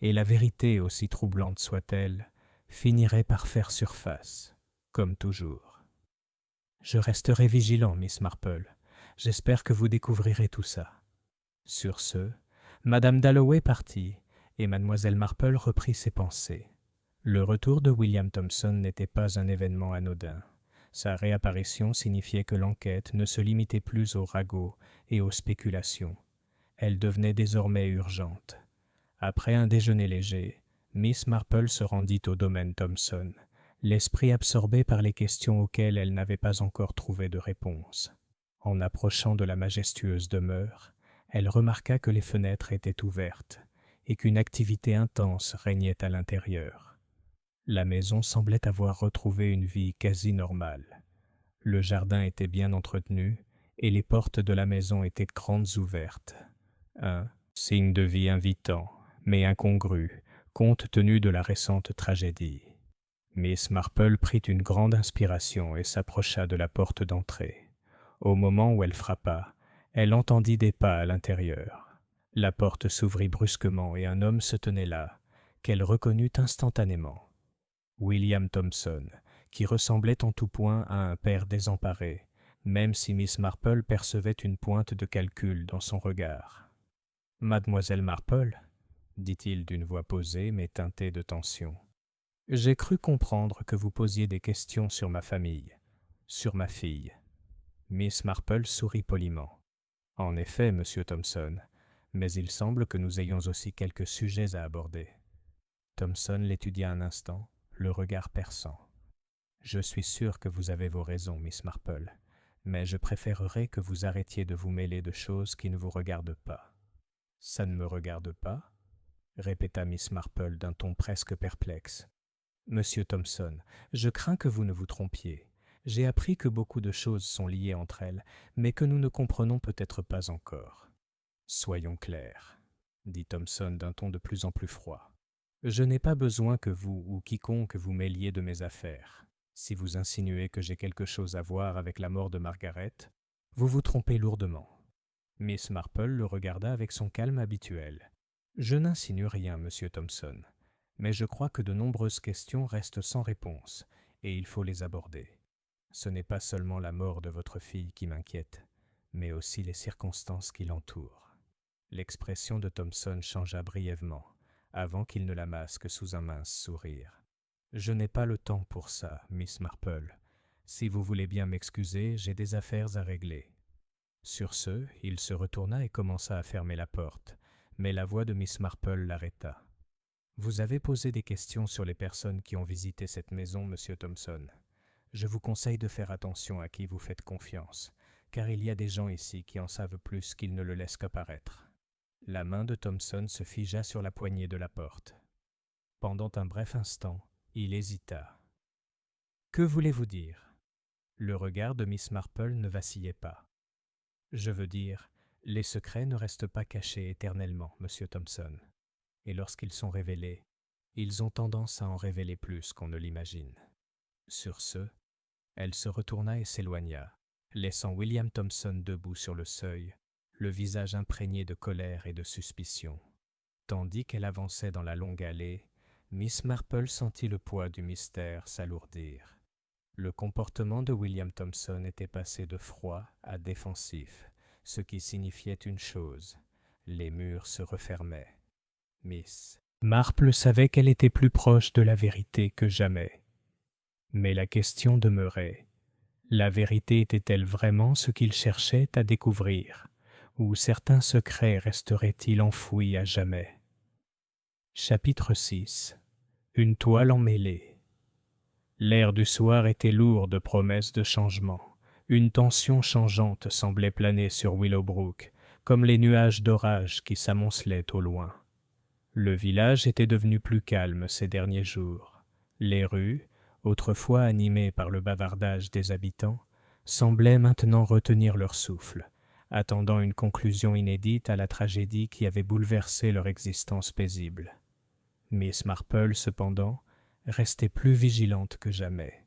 et la vérité, aussi troublante soit-elle, finirait par faire surface, comme toujours. « Je resterai vigilant, Miss Marple. J'espère que vous découvrirez tout ça. » Sur ce, Madame Dalloway partit, et Mademoiselle Marple reprit ses pensées. Le retour de William Thompson n'était pas un événement anodin. Sa réapparition signifiait que l'enquête ne se limitait plus aux ragots et aux spéculations. Elle devenait désormais urgente. Après un déjeuner léger, Miss Marple se rendit au domaine Thompson, l'esprit absorbé par les questions auxquelles elle n'avait pas encore trouvé de réponse. En approchant de la majestueuse demeure, elle remarqua que les fenêtres étaient ouvertes et qu'une activité intense régnait à l'intérieur. La maison semblait avoir retrouvé une vie quasi normale. Le jardin était bien entretenu et les portes de la maison étaient grandes ouvertes. Un signe de vie invitant, mais incongru, compte tenu de la récente tragédie. Miss Marple prit une grande inspiration et s'approcha de la porte d'entrée. Au moment où elle frappa, elle entendit des pas à l'intérieur. La porte s'ouvrit brusquement et un homme se tenait là, qu'elle reconnut instantanément. William Thompson, qui ressemblait en tout point à un père désemparé, même si Miss Marple percevait une pointe de calcul dans son regard. « Mademoiselle Marple » dit-il d'une voix posée mais teintée de tension. « J'ai cru comprendre que vous posiez des questions sur ma famille, sur ma fille. » Miss Marple sourit poliment. « En effet, Monsieur Thompson, mais il semble que nous ayons aussi quelques sujets à aborder. » Thompson l'étudia un instant, le regard perçant. « Je suis sûr que vous avez vos raisons, Miss Marple, mais je préférerais que vous arrêtiez de vous mêler de choses qui ne vous regardent pas. » Ça ne me regarde pas, répéta Miss Marple d'un ton presque perplexe. Monsieur Thompson, je crains que vous ne vous trompiez. J'ai appris que beaucoup de choses sont liées entre elles, mais que nous ne comprenons peut-être pas encore. Soyons clairs, dit Thompson d'un ton de plus en plus froid. Je n'ai pas besoin que vous ou quiconque vous mêliez de mes affaires. Si vous insinuez que j'ai quelque chose à voir avec la mort de Margaret, vous vous trompez lourdement. Miss Marple le regarda avec son calme habituel. Je n'insinue rien, monsieur Thompson, mais je crois que de nombreuses questions restent sans réponse, et il faut les aborder. Ce n'est pas seulement la mort de votre fille qui m'inquiète, mais aussi les circonstances qui l'entourent. L'expression de Thompson changea brièvement, avant qu'il ne la masque sous un mince sourire. Je n'ai pas le temps pour ça, Miss Marple. Si vous voulez bien m'excuser, j'ai des affaires à régler. Sur ce, il se retourna et commença à fermer la porte, mais la voix de Miss Marple l'arrêta. Vous avez posé des questions sur les personnes qui ont visité cette maison, monsieur Thompson. Je vous conseille de faire attention à qui vous faites confiance, car il y a des gens ici qui en savent plus qu'ils ne le laissent qu'apparaître. La main de Thompson se figea sur la poignée de la porte. Pendant un bref instant, il hésita. « Que voulez-vous dire ?» Le regard de Miss Marple ne vacillait pas. « Je veux dire, les secrets ne restent pas cachés éternellement, monsieur Thompson. Et lorsqu'ils sont révélés, ils ont tendance à en révéler plus qu'on ne l'imagine. » Sur ce, elle se retourna et s'éloigna, laissant William Thompson debout sur le seuil, le visage imprégné de colère et de suspicion. Tandis qu'elle avançait dans la longue allée, Miss Marple sentit le poids du mystère s'alourdir. Le comportement de William Thompson était passé de froid à défensif, ce qui signifiait une chose: les murs se refermaient. Miss Marple savait qu'elle était plus proche de la vérité que jamais. Mais la question demeurait: la vérité était-elle vraiment ce qu'il cherchait à découvrir, ou certains secrets resteraient-ils enfouis à jamais? Chapitre 6. Une toile emmêlée. L'air du soir était lourd de promesses de changement. Une tension changeante semblait planer sur Willowbrook, comme les nuages d'orage qui s'amoncelaient au loin. Le village était devenu plus calme ces derniers jours. Les rues, autrefois animées par le bavardage des habitants, semblaient maintenant retenir leur souffle, attendant une conclusion inédite à la tragédie qui avait bouleversé leur existence paisible. Miss Marple, cependant, restait plus vigilante que jamais.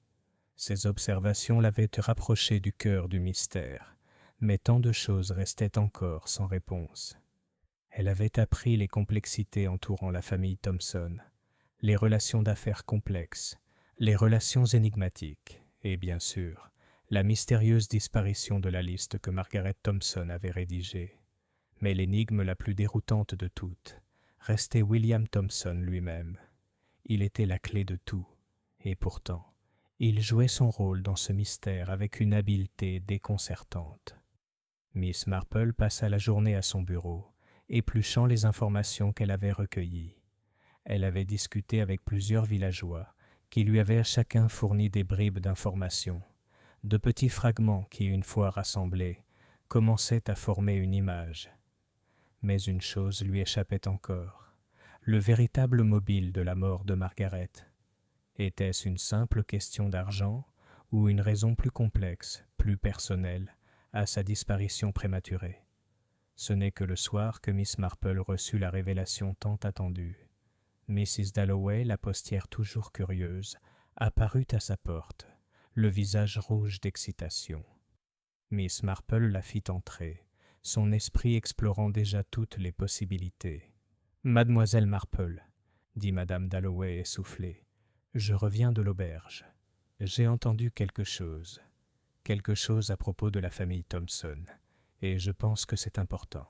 Ses observations l'avaient rapprochée du cœur du mystère, mais tant de choses restaient encore sans réponse. Elle avait appris les complexités entourant la famille Thompson, les relations d'affaires complexes, les relations énigmatiques, et bien sûr, la mystérieuse disparition de la liste que Margaret Thompson avait rédigée. Mais l'énigme la plus déroutante de toutes restait William Thompson lui-même. Il était la clé de tout, et pourtant, il jouait son rôle dans ce mystère avec une habileté déconcertante. Miss Marple passa la journée à son bureau, épluchant les informations qu'elle avait recueillies. Elle avait discuté avec plusieurs villageois qui lui avaient chacun fourni des bribes d'informations, de petits fragments qui, une fois rassemblés, commençaient à former une image. Mais une chose lui échappait encore: le véritable mobile de la mort de Margaret. Était-ce une simple question d'argent ou une raison plus complexe, plus personnelle, à sa disparition prématurée? Ce n'est que le soir que Miss Marple reçut la révélation tant attendue. Mrs. Dalloway, la postière toujours curieuse, apparut à sa porte, le visage rouge d'excitation. Miss Marple la fit entrer, son esprit explorant déjà toutes les possibilités. « Mademoiselle Marple, » dit Madame Dalloway essoufflée, « je reviens de l'auberge. J'ai entendu quelque chose à propos de la famille Thompson, et je pense que c'est important. »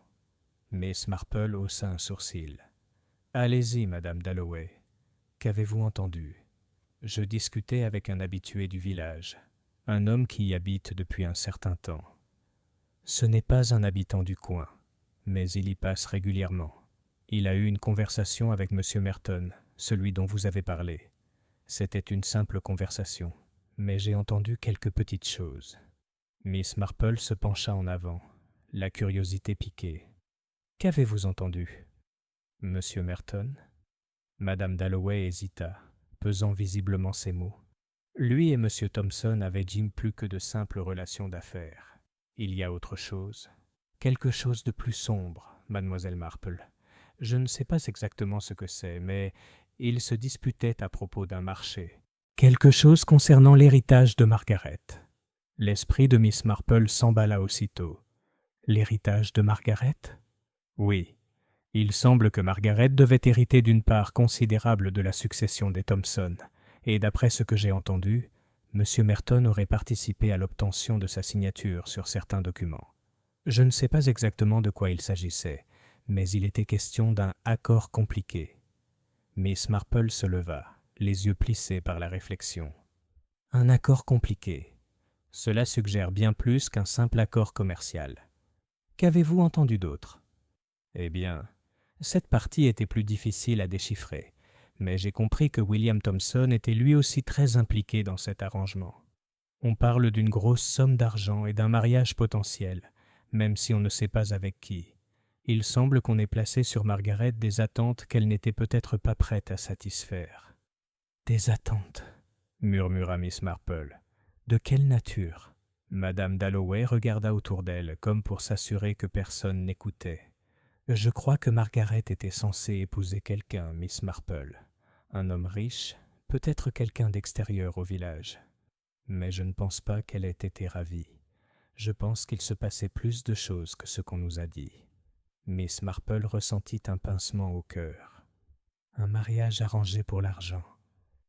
Miss Marple haussa un sourcil. « Allez-y, Madame Dalloway. Qu'avez-vous entendu ? » Je discutais avec un habitué du village, un homme qui y habite depuis un certain temps. Ce n'est pas un habitant du coin, mais il y passe régulièrement. Il a eu une conversation avec M. Merton, celui dont vous avez parlé. C'était une simple conversation, mais j'ai entendu quelques petites choses. Miss Marple se pencha en avant, la curiosité piquée. Qu'avez-vous entendu, Monsieur Merton? Madame Dalloway hésita, pesant visiblement ses mots. Lui et Monsieur Thompson avaient dit plus que de simples relations d'affaires. Il y a autre chose. Quelque chose de plus sombre, mademoiselle Marple. Je ne sais pas exactement ce que c'est, mais ils se disputaient à propos d'un marché. Quelque chose concernant l'héritage de Margaret. L'esprit de Miss Marple s'emballa aussitôt. L'héritage de Margaret? Oui. Il semble que Margaret devait hériter d'une part considérable de la succession des Thompson, et d'après ce que j'ai entendu, M. Merton aurait participé à l'obtention de sa signature sur certains documents. Je ne sais pas exactement de quoi il s'agissait, mais il était question d'un accord compliqué. Miss Marple se leva, les yeux plissés par la réflexion. Un accord compliqué. Cela suggère bien plus qu'un simple accord commercial. Qu'avez-vous entendu d'autre? Eh bien, cette partie était plus difficile à déchiffrer, mais j'ai compris que William Thompson était lui aussi très impliqué dans cet arrangement. On parle d'une grosse somme d'argent et d'un mariage potentiel, même si on ne sait pas avec qui. Il semble qu'on ait placé sur Margaret des attentes qu'elle n'était peut-être pas prête à satisfaire. Des attentes, murmura Miss Marple. De quelle nature? Madame Dalloway regarda autour d'elle, comme pour s'assurer que personne n'écoutait. Je crois que Margaret était censée épouser quelqu'un, Miss Marple. Un homme riche, peut-être quelqu'un d'extérieur au village. Mais je ne pense pas qu'elle ait été ravie. Je pense qu'il se passait plus de choses que ce qu'on nous a dit. Miss Marple ressentit un pincement au cœur. Un mariage arrangé pour l'argent,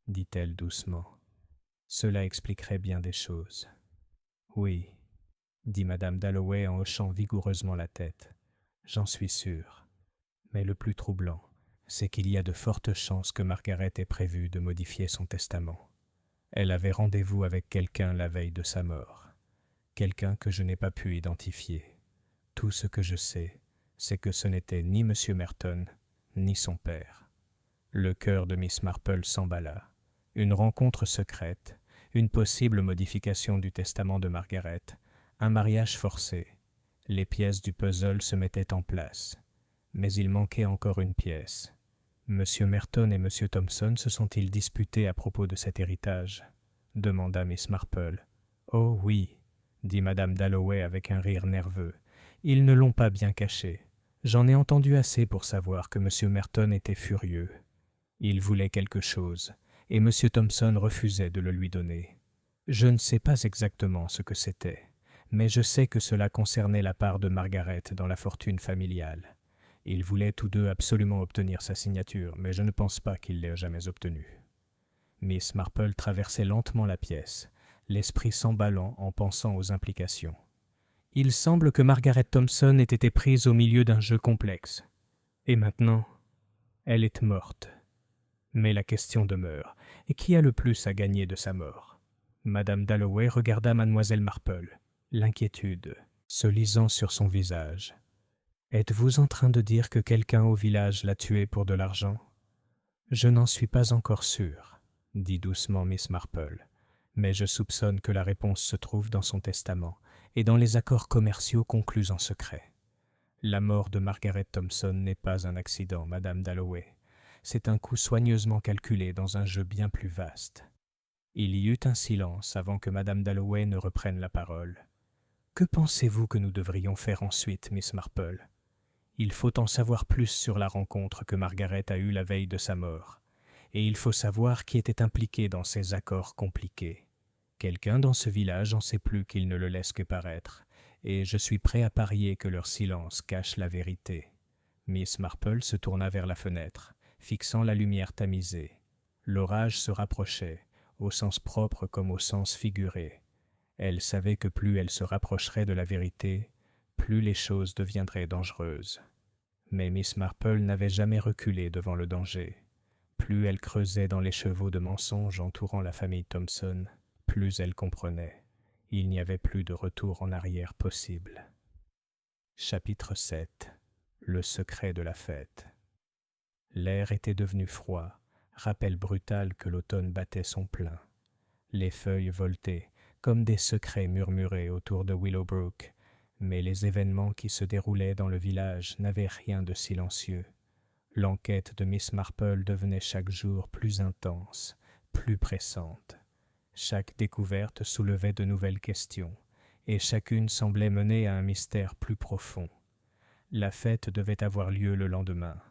dit-elle doucement. Cela expliquerait bien des choses. Oui, dit Madame Dalloway en hochant vigoureusement la tête. J'en suis sûre. Mais le plus troublant, c'est qu'il y a de fortes chances que Margaret ait prévu de modifier son testament. Elle avait rendez-vous avec quelqu'un la veille de sa mort. Quelqu'un que je n'ai pas pu identifier. Tout ce que je sais, c'est que ce n'était ni M. Merton, ni son père. Le cœur de Miss Marple s'emballa. Une rencontre secrète, une possible modification du testament de Margaret, un mariage forcé. Les pièces du puzzle se mettaient en place. Mais il manquait encore une pièce. M. Merton et M. Thompson se sont-ils disputés à propos de cet héritage? Demanda Miss Marple. Oh oui, dit Madame Dalloway avec un rire nerveux. Ils ne l'ont pas bien caché. J'en ai entendu assez pour savoir que M. Merton était furieux. Il voulait quelque chose, et M. Thompson refusait de le lui donner. Je ne sais pas exactement ce que c'était, mais je sais que cela concernait la part de Margaret dans la fortune familiale. Ils voulaient tous deux absolument obtenir sa signature, mais je ne pense pas qu'ils l'aient jamais obtenue. Miss Marple traversait lentement la pièce, l'esprit s'emballant en pensant aux implications. Il semble que Margaret Thompson ait été prise au milieu d'un jeu complexe. Et maintenant, elle est morte. Mais la question demeure, et qui a le plus à gagner de sa mort? Madame Dalloway regarda Mademoiselle Marple, l'inquiétude se lisant sur son visage. Êtes-vous en train de dire que quelqu'un au village l'a tuée pour de l'argent? Je n'en suis pas encore sûre, dit doucement Miss Marple, mais je soupçonne que la réponse se trouve dans son testament et dans les accords commerciaux conclus en secret. La mort de Margaret Thompson n'est pas un accident, Madame Dalloway. C'est un coup soigneusement calculé dans un jeu bien plus vaste. Il y eut un silence avant que Madame Dalloway ne reprenne la parole. Que pensez-vous que nous devrions faire ensuite, Miss Marple? Il faut en savoir plus sur la rencontre que Margaret a eue la veille de sa mort, et il faut savoir qui était impliqué dans ces accords compliqués. Quelqu'un dans ce village en sait plus qu'il ne le laisse que paraître, et je suis prêt à parier que leur silence cache la vérité. Miss Marple se tourna vers la fenêtre, fixant la lumière tamisée. L'orage se rapprochait, au sens propre comme au sens figuré. Elle savait que plus elle se rapprocherait de la vérité, plus les choses deviendraient dangereuses. Mais Miss Marple n'avait jamais reculé devant le danger. Plus elle creusait dans l'écheveau de mensonges entourant la famille Thompson, plus elle comprenait. Il n'y avait plus de retour en arrière possible. Chapitre 7. Le secret de la fête. L'air était devenu froid, rappel brutal que l'automne battait son plein. Les feuilles voletaient, comme des secrets murmurés autour de Willowbrook, Mais les événements qui se déroulaient dans le village n'avaient rien de silencieux. L'enquête de Miss Marple devenait chaque jour plus intense, plus pressante. Chaque découverte soulevait de nouvelles questions, et chacune semblait mener à un mystère plus profond. La fête devait avoir lieu le lendemain,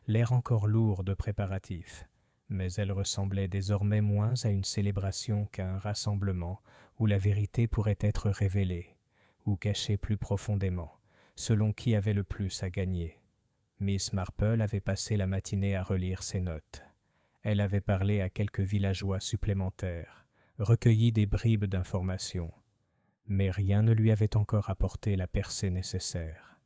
l'air encore lourd de préparatifs, mais elle ressemblait désormais moins à une célébration qu'à un rassemblement où la vérité pourrait être révélée, ou cachée plus profondément, selon qui avait le plus à gagner. Miss Marple avait passé la matinée à relire ses notes. Elle avait parlé à quelques villageois supplémentaires, recueilli des bribes d'informations, mais rien ne lui avait encore apporté la percée nécessaire.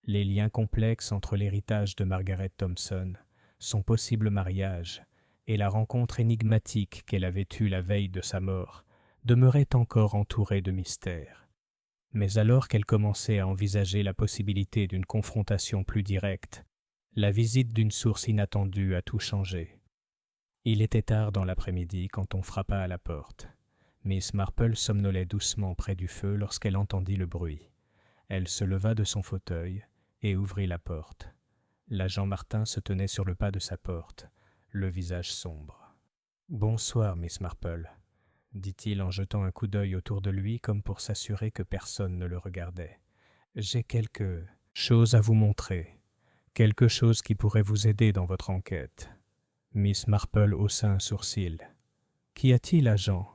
Les liens complexes entre l'héritage de Margaret Thompson, son possible mariage et la rencontre énigmatique qu'elle avait eue la veille de sa mort demeuraient encore entourés de mystères. Mais alors qu'elle commençait à envisager la possibilité d'une confrontation plus directe, la visite d'une source inattendue a tout changé. Il était tard dans l'après-midi quand on frappa à la porte. Miss Marple somnolait doucement près du feu lorsqu'elle entendit le bruit. Elle se leva de son fauteuil et ouvrit la porte. L'agent Martin se tenait sur le pas de sa porte, le visage sombre. « Bonsoir, Miss Marple », dit-il en jetant un coup d'œil autour de lui comme pour s'assurer que personne ne le regardait. « J'ai quelque chose à vous montrer, quelque chose qui pourrait vous aider dans votre enquête. » Miss Marple haussa un sourcil. « Qu'y a-t-il, agent ?»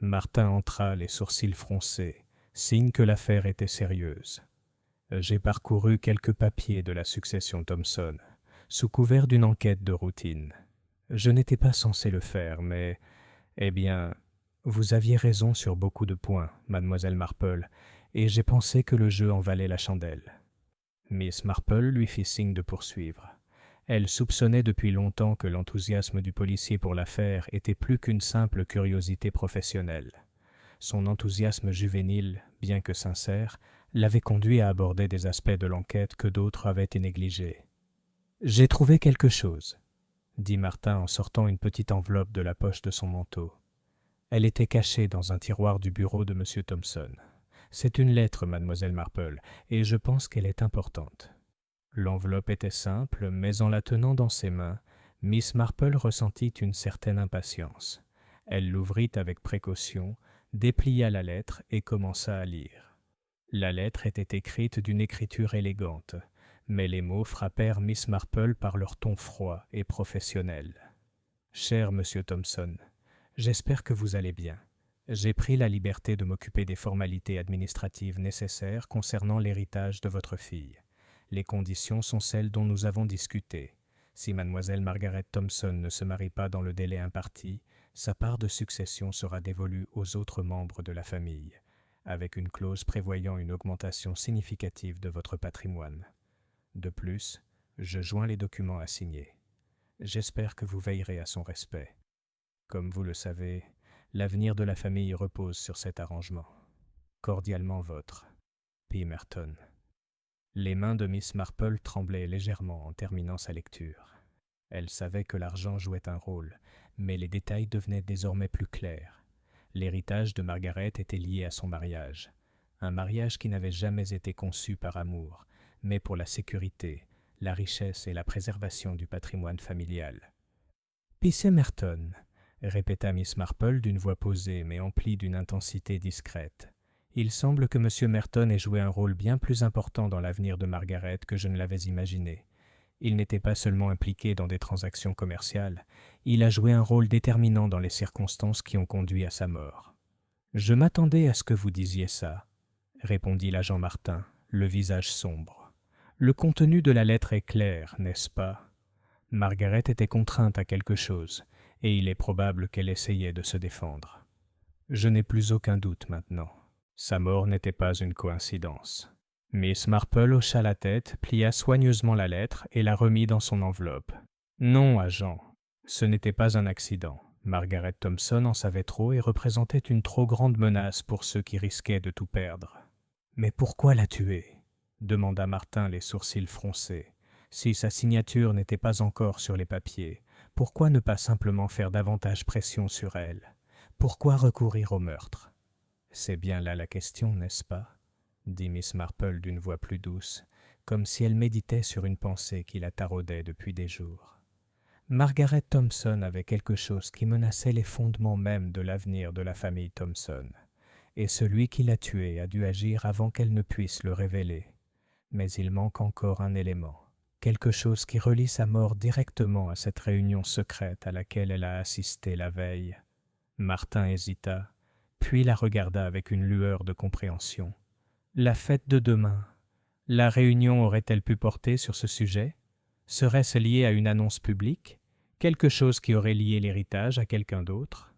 Martin entra, les sourcils froncés, signe que l'affaire était sérieuse. « J'ai parcouru quelques papiers de la succession Thompson, sous couvert d'une enquête de routine. Je n'étais pas censé le faire, mais, eh bien, vous aviez raison sur beaucoup de points, mademoiselle Marple, et j'ai pensé que le jeu en valait la chandelle. » Miss Marple lui fit signe de poursuivre. Elle soupçonnait depuis longtemps que l'enthousiasme du policier pour l'affaire était plus qu'une simple curiosité professionnelle. Son enthousiasme juvénile, bien que sincère, l'avait conduit à aborder des aspects de l'enquête que d'autres avaient été négligés. « J'ai trouvé quelque chose », dit Martin en sortant une petite enveloppe de la poche de son manteau. Elle était cachée dans un tiroir du bureau de M. Thompson. « C'est une lettre, mademoiselle Marple, et je pense qu'elle est importante. » L'enveloppe était simple, mais en la tenant dans ses mains, Miss Marple ressentit une certaine impatience. Elle l'ouvrit avec précaution, déplia la lettre et commença à lire. La lettre était écrite d'une écriture élégante, mais les mots frappèrent Miss Marple par leur ton froid et professionnel. « Cher Monsieur Thompson, j'espère que vous allez bien. J'ai pris la liberté de m'occuper des formalités administratives nécessaires concernant l'héritage de votre fille. Les conditions sont celles dont nous avons discuté. Si mademoiselle Margaret Thompson ne se marie pas dans le délai imparti, sa part de succession sera dévolue aux autres membres de la famille, avec une clause prévoyant une augmentation significative de votre patrimoine. De plus, je joins les documents à signer. J'espère que vous veillerez à son respect. Comme vous le savez, l'avenir de la famille repose sur cet arrangement. Cordialement votre, P. Merton. » Les mains de Miss Marple tremblaient légèrement en terminant sa lecture. Elle savait que l'argent jouait un rôle, mais les détails devenaient désormais plus clairs. L'héritage de Margaret était lié à son mariage. Un mariage qui n'avait jamais été conçu par amour, mais pour la sécurité, la richesse et la préservation du patrimoine familial. « P.C. Merton », répéta Miss Marple d'une voix posée mais emplie d'une intensité discrète. « Il semble que M. Merton ait joué un rôle bien plus important dans l'avenir de Margaret que je ne l'avais imaginé. Il n'était pas seulement impliqué dans des transactions commerciales, il a joué un rôle déterminant dans les circonstances qui ont conduit à sa mort. »« Je m'attendais à ce que vous disiez ça, » répondit l'agent Martin, le visage sombre. « Le contenu de la lettre est clair, n'est-ce pas? Margaret était contrainte à quelque chose, et il est probable qu'elle essayait de se défendre. Je n'ai plus aucun doute maintenant. Sa mort n'était pas une coïncidence. » Miss Marple hocha la tête, plia soigneusement la lettre et la remit dans son enveloppe. « Non, agent, ce n'était pas un accident. Margaret Thompson en savait trop et représentait une trop grande menace pour ceux qui risquaient de tout perdre. »« Mais pourquoi la tuer ?» demanda Martin, les sourcils froncés. « Si sa signature n'était pas encore sur les papiers, pourquoi ne pas simplement faire davantage pression sur elle? Pourquoi recourir au meurtre ? » « C'est bien là la question, n'est-ce pas ?» dit Miss Marple d'une voix plus douce, comme si elle méditait sur une pensée qui la taraudait depuis des jours. Margaret Thompson avait quelque chose qui menaçait les fondements mêmes de l'avenir de la famille Thompson, et celui qui l'a tuée a dû agir avant qu'elle ne puisse le révéler. Mais il manque encore un élément, quelque chose qui relie sa mort directement à cette réunion secrète à laquelle elle a assisté la veille. Martin hésita, puis la regarda avec une lueur de compréhension. La fête de demain, la réunion aurait-elle pu porter sur ce sujet? Serait-ce lié à une annonce publique? Quelque chose qui aurait lié l'héritage à quelqu'un d'autre?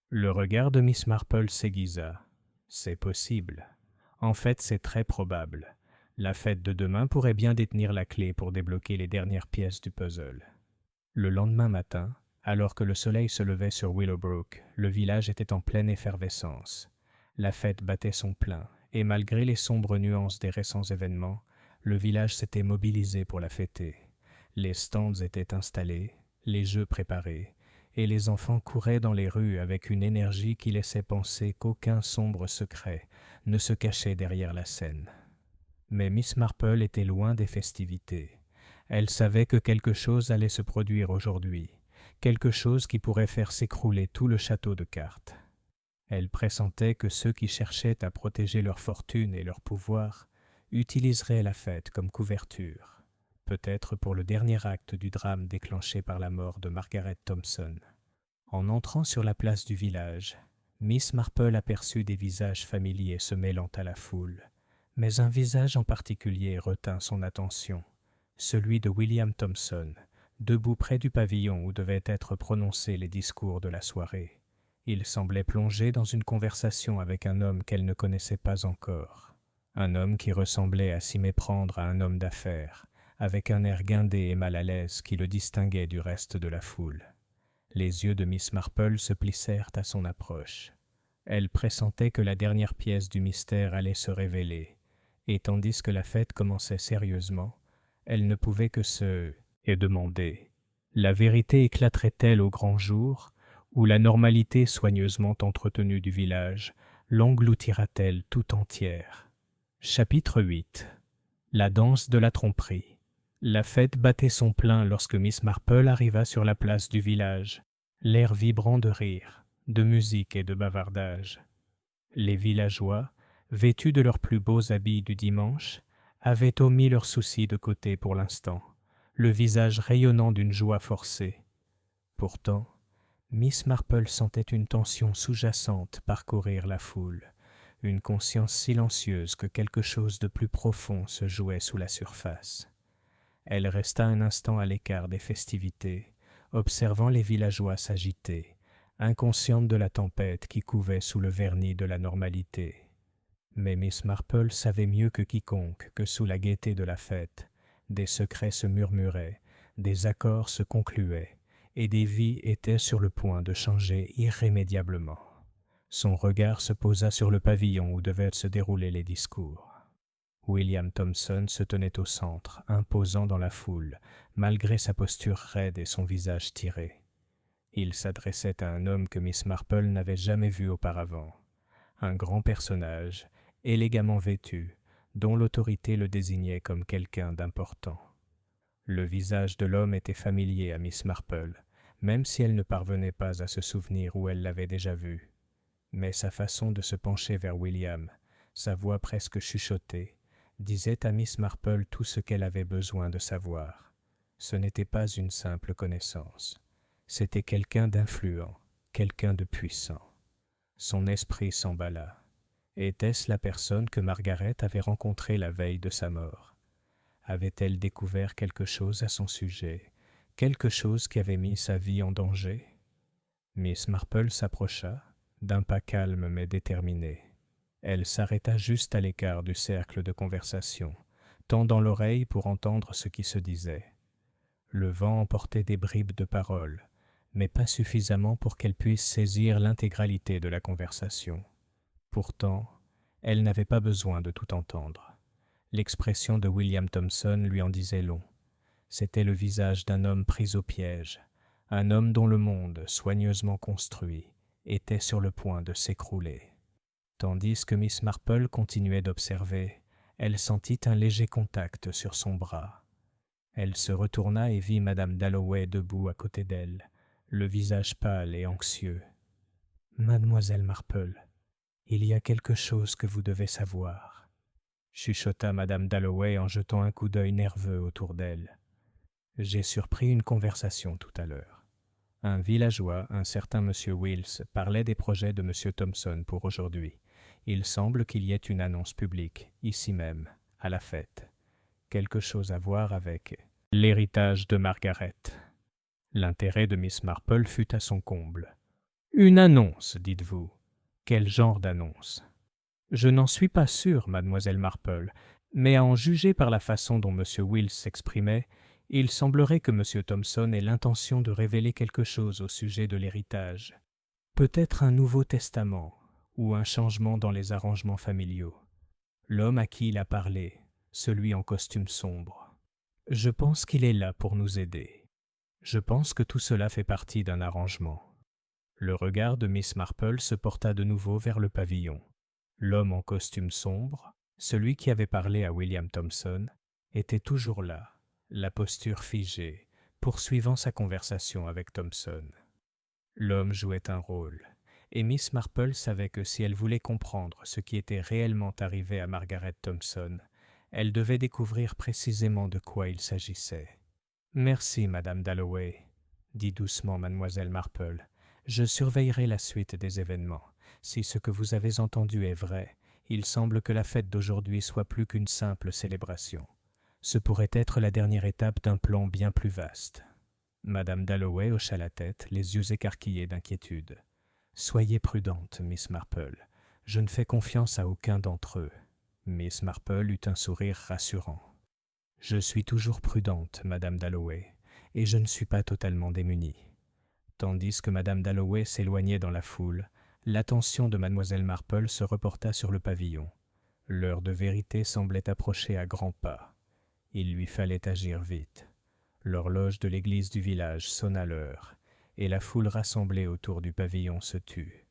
Le regard de Miss Marple s'aiguisa. C'est possible. En fait, c'est très probable. La fête de demain pourrait bien détenir la clé pour débloquer les dernières pièces du puzzle. Le lendemain matin, alors que le soleil se levait sur Willowbrook, le village était en pleine effervescence. La fête battait son plein, et malgré les sombres nuances des récents événements, le village s'était mobilisé pour la fêter. Les stands étaient installés, les jeux préparés, et les enfants couraient dans les rues avec une énergie qui laissait penser qu'aucun sombre secret ne se cachait derrière la scène. Mais Miss Marple était loin des festivités. Elle savait que quelque chose allait se produire aujourd'hui, quelque chose qui pourrait faire s'écrouler tout le château de cartes. Elle pressentait que ceux qui cherchaient à protéger leur fortune et leur pouvoir utiliseraient la fête comme couverture, peut-être pour le dernier acte du drame déclenché par la mort de Margaret Thompson. En entrant sur la place du village, Miss Marple aperçut des visages familiers se mêlant à la foule, mais un visage en particulier retint son attention, celui de William Thompson, debout près du pavillon où devaient être prononcés les discours de la soirée. Il semblait plongé dans une conversation avec un homme qu'elle ne connaissait pas encore, un homme qui ressemblait à s'y méprendre à un homme d'affaires, avec un air guindé et mal à l'aise qui le distinguait du reste de la foule. Les yeux de Miss Marple se plissèrent à son approche. Elle pressentait que la dernière pièce du mystère allait se révéler, et tandis que la fête commençait sérieusement, elle ne pouvait que se demander. La vérité éclaterait-elle au grand jour, ou la normalité soigneusement entretenue du village l'engloutira-t-elle tout entière? Chapitre 8. La danse de la tromperie. La fête battait son plein lorsque Miss Marple arriva sur la place du village, l'air vibrant de rire, de musique et de bavardage. Les villageois, vêtus de leurs plus beaux habits du dimanche, avaient omis leurs soucis de côté pour l'instant, le visage rayonnant d'une joie forcée. Pourtant, Miss Marple sentait une tension sous-jacente parcourir la foule, une conscience silencieuse que quelque chose de plus profond se jouait sous la surface. Elle resta un instant à l'écart des festivités, observant les villageois s'agiter, inconsciente de la tempête qui couvait sous le vernis de la normalité. Mais Miss Marple savait mieux que quiconque que sous la gaieté de la fête, des secrets se murmuraient, des accords se concluaient, et des vies étaient sur le point de changer irrémédiablement. Son regard se posa sur le pavillon où devaient se dérouler les discours. William Thompson se tenait au centre, imposant dans la foule, malgré sa posture raide et son visage tiré. Il s'adressait à un homme que Miss Marple n'avait jamais vu auparavant, un grand personnage, élégamment vêtu, dont l'autorité le désignait comme quelqu'un d'important. Le visage de l'homme était familier à Miss Marple, même si elle ne parvenait pas à se souvenir où elle l'avait déjà vu. Mais sa façon de se pencher vers William, sa voix presque chuchotée, disait à Miss Marple tout ce qu'elle avait besoin de savoir. Ce n'était pas une simple connaissance. C'était quelqu'un d'influent, quelqu'un de puissant. Son esprit s'emballa. Était-ce la personne que Margaret avait rencontrée la veille de sa mort? Avait-elle découvert quelque chose à son sujet, quelque chose qui avait mis sa vie en danger? Miss Marple s'approcha, d'un pas calme mais déterminé. Elle s'arrêta juste à l'écart du cercle de conversation, tendant l'oreille pour entendre ce qui se disait. Le vent emportait des bribes de paroles, mais pas suffisamment pour qu'elle puisse saisir l'intégralité de la conversation. Pourtant, elle n'avait pas besoin de tout entendre. L'expression de William Thompson lui en disait long. C'était le visage d'un homme pris au piège, un homme dont le monde, soigneusement construit, était sur le point de s'écrouler. Tandis que Miss Marple continuait d'observer, elle sentit un léger contact sur son bras. Elle se retourna et vit madame Dalloway debout à côté d'elle, le visage pâle et anxieux. « Mademoiselle Marple, il y a quelque chose que vous devez savoir, » chuchota madame Dalloway en jetant un coup d'œil nerveux autour d'elle. « J'ai surpris une conversation tout à l'heure. Un villageois, un certain monsieur Wills, parlait des projets de monsieur Thompson pour aujourd'hui. Il semble qu'il y ait une annonce publique, ici même, à la fête. Quelque chose à voir avec l'héritage de Margaret. » L'intérêt de Miss Marple fut à son comble. « Une annonce, dites-vous? Quel genre d'annonce? » « Je n'en suis pas sûr, mademoiselle Marple, mais à en juger par la façon dont M. Wills s'exprimait, il semblerait que M. Thompson ait l'intention de révéler quelque chose au sujet de l'héritage. Peut-être un Nouveau Testament, ou un changement dans les arrangements familiaux. L'homme à qui il a parlé, celui en costume sombre. Je pense qu'il est là pour nous aider. Je pense que tout cela fait partie d'un arrangement. » Le regard de Miss Marple se porta de nouveau vers le pavillon. L'homme en costume sombre, celui qui avait parlé à William Thompson, était toujours là, la posture figée, poursuivant sa conversation avec Thompson. L'homme jouait un rôle, et Miss Marple savait que si elle voulait comprendre ce qui était réellement arrivé à Margaret Thompson, elle devait découvrir précisément de quoi il s'agissait. « Merci, madame Dalloway, » dit doucement mademoiselle Marple. « Je surveillerai la suite des événements. Si ce que vous avez entendu est vrai, il semble que la fête d'aujourd'hui soit plus qu'une simple célébration. Ce pourrait être la dernière étape d'un plan bien plus vaste. » Madame Dalloway hocha la tête, les yeux écarquillés d'inquiétude. « Soyez prudente, Miss Marple. Je ne fais confiance à aucun d'entre eux. » Miss Marple eut un sourire rassurant. « Je suis toujours prudente, madame Dalloway, et je ne suis pas totalement démunie. » Tandis que madame Dalloway s'éloignait dans la foule, l'attention de mademoiselle Marple se reporta sur le pavillon. L'heure de vérité semblait approcher à grands pas. Il lui fallait agir vite. L'horloge de l'église du village sonna l'heure, et la foule rassemblée autour du pavillon se tut.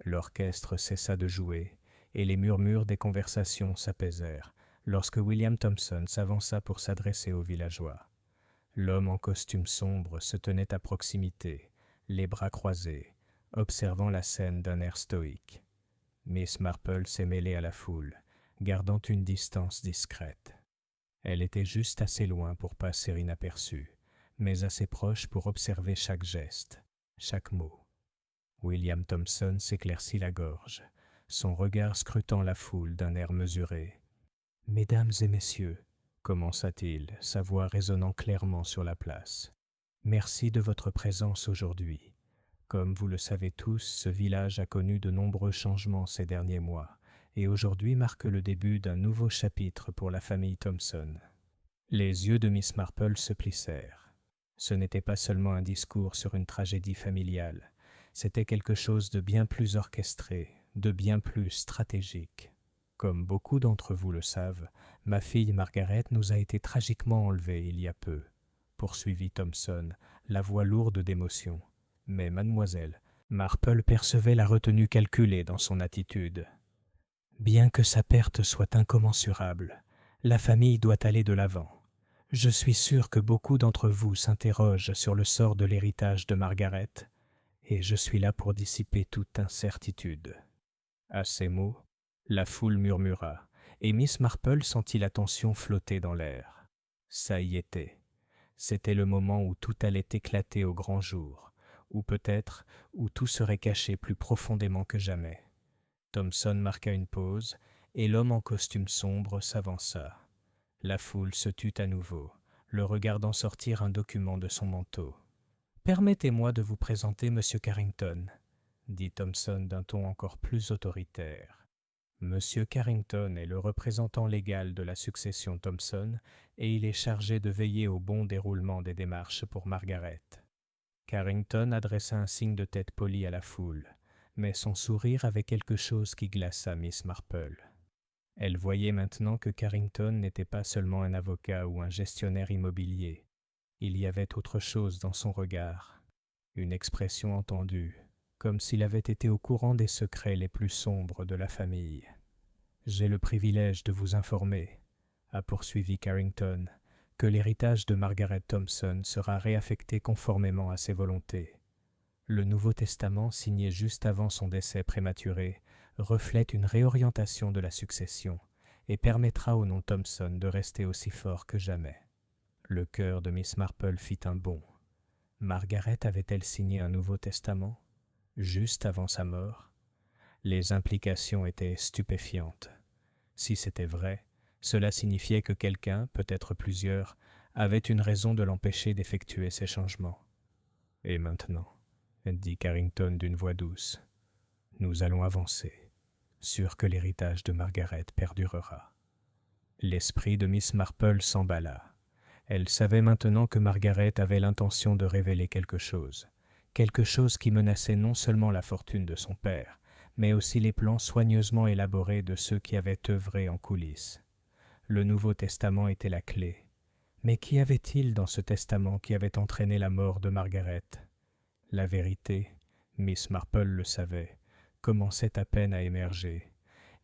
L'orchestre cessa de jouer, et les murmures des conversations s'apaisèrent, lorsque William Thompson s'avança pour s'adresser aux villageois. L'homme en costume sombre se tenait à proximité, les bras croisés, observant la scène d'un air stoïque. Miss Marple s'est mêlée à la foule, gardant une distance discrète. Elle était juste assez loin pour passer inaperçue, mais assez proche pour observer chaque geste, chaque mot. William Thompson s'éclaircit la gorge, son regard scrutant la foule d'un air mesuré. « Mesdames et messieurs, » commença-t-il, sa voix résonnant clairement sur la place, « merci de votre présence aujourd'hui. Comme vous le savez tous, ce village a connu de nombreux changements ces derniers mois, et aujourd'hui marque le début d'un nouveau chapitre pour la famille Thompson. » Les yeux de Miss Marple se plissèrent. Ce n'était pas seulement un discours sur une tragédie familiale, c'était quelque chose de bien plus orchestré, de bien plus stratégique. Comme beaucoup d'entre vous le savent, ma fille Margaret nous a été tragiquement enlevée il y a peu, poursuivit Thompson, la voix lourde d'émotion. Mais mademoiselle Marple percevait la retenue calculée dans son attitude. Bien que sa perte soit incommensurable, la famille doit aller de l'avant. Je suis sûr que beaucoup d'entre vous s'interrogent sur le sort de l'héritage de Margaret, et je suis là pour dissiper toute incertitude. À ces mots, la foule murmura, et Miss Marple sentit la tension flotter dans l'air. Ça y était. C'était le moment où tout allait éclater au grand jour, ou peut-être où tout serait caché plus profondément que jamais. Thompson marqua une pause, et l'homme en costume sombre s'avança. La foule se tut à nouveau, le regardant sortir un document de son manteau. « Permettez-moi de vous présenter M. Carrington, » dit Thompson d'un ton encore plus autoritaire. M. Carrington est le représentant légal de la succession Thompson et il est chargé de veiller au bon déroulement des démarches pour Margaret. Carrington adressa un signe de tête poli à la foule, mais son sourire avait quelque chose qui glaça Miss Marple. Elle voyait maintenant que Carrington n'était pas seulement un avocat ou un gestionnaire immobilier. Il y avait autre chose dans son regard, une expression entendue, comme s'il avait été au courant des secrets les plus sombres de la famille. « J'ai le privilège de vous informer, » a poursuivi Carrington, que l'héritage de Margaret Thompson sera réaffecté conformément à ses volontés. Le Nouveau Testament, signé juste avant son décès prématuré, reflète une réorientation de la succession et permettra au nom Thompson de rester aussi fort que jamais. Le cœur de Miss Marple fit un bond. Margaret avait-elle signé un Nouveau Testament, juste avant sa mort? Les implications étaient stupéfiantes. Si c'était vrai, cela signifiait que quelqu'un, peut-être plusieurs, avait une raison de l'empêcher d'effectuer ces changements. « Et maintenant, » dit Carrington d'une voix douce, « nous allons avancer, sûr que l'héritage de Margaret perdurera. » L'esprit de Miss Marple s'emballa. Elle savait maintenant que Margaret avait l'intention de révéler quelque chose qui menaçait non seulement la fortune de son père, mais aussi les plans soigneusement élaborés de ceux qui avaient œuvré en coulisses. Le Nouveau Testament était la clé. Mais qu'y avait-il dans ce testament qui avait entraîné la mort de Margaret? La vérité, Miss Marple le savait, commençait à peine à émerger,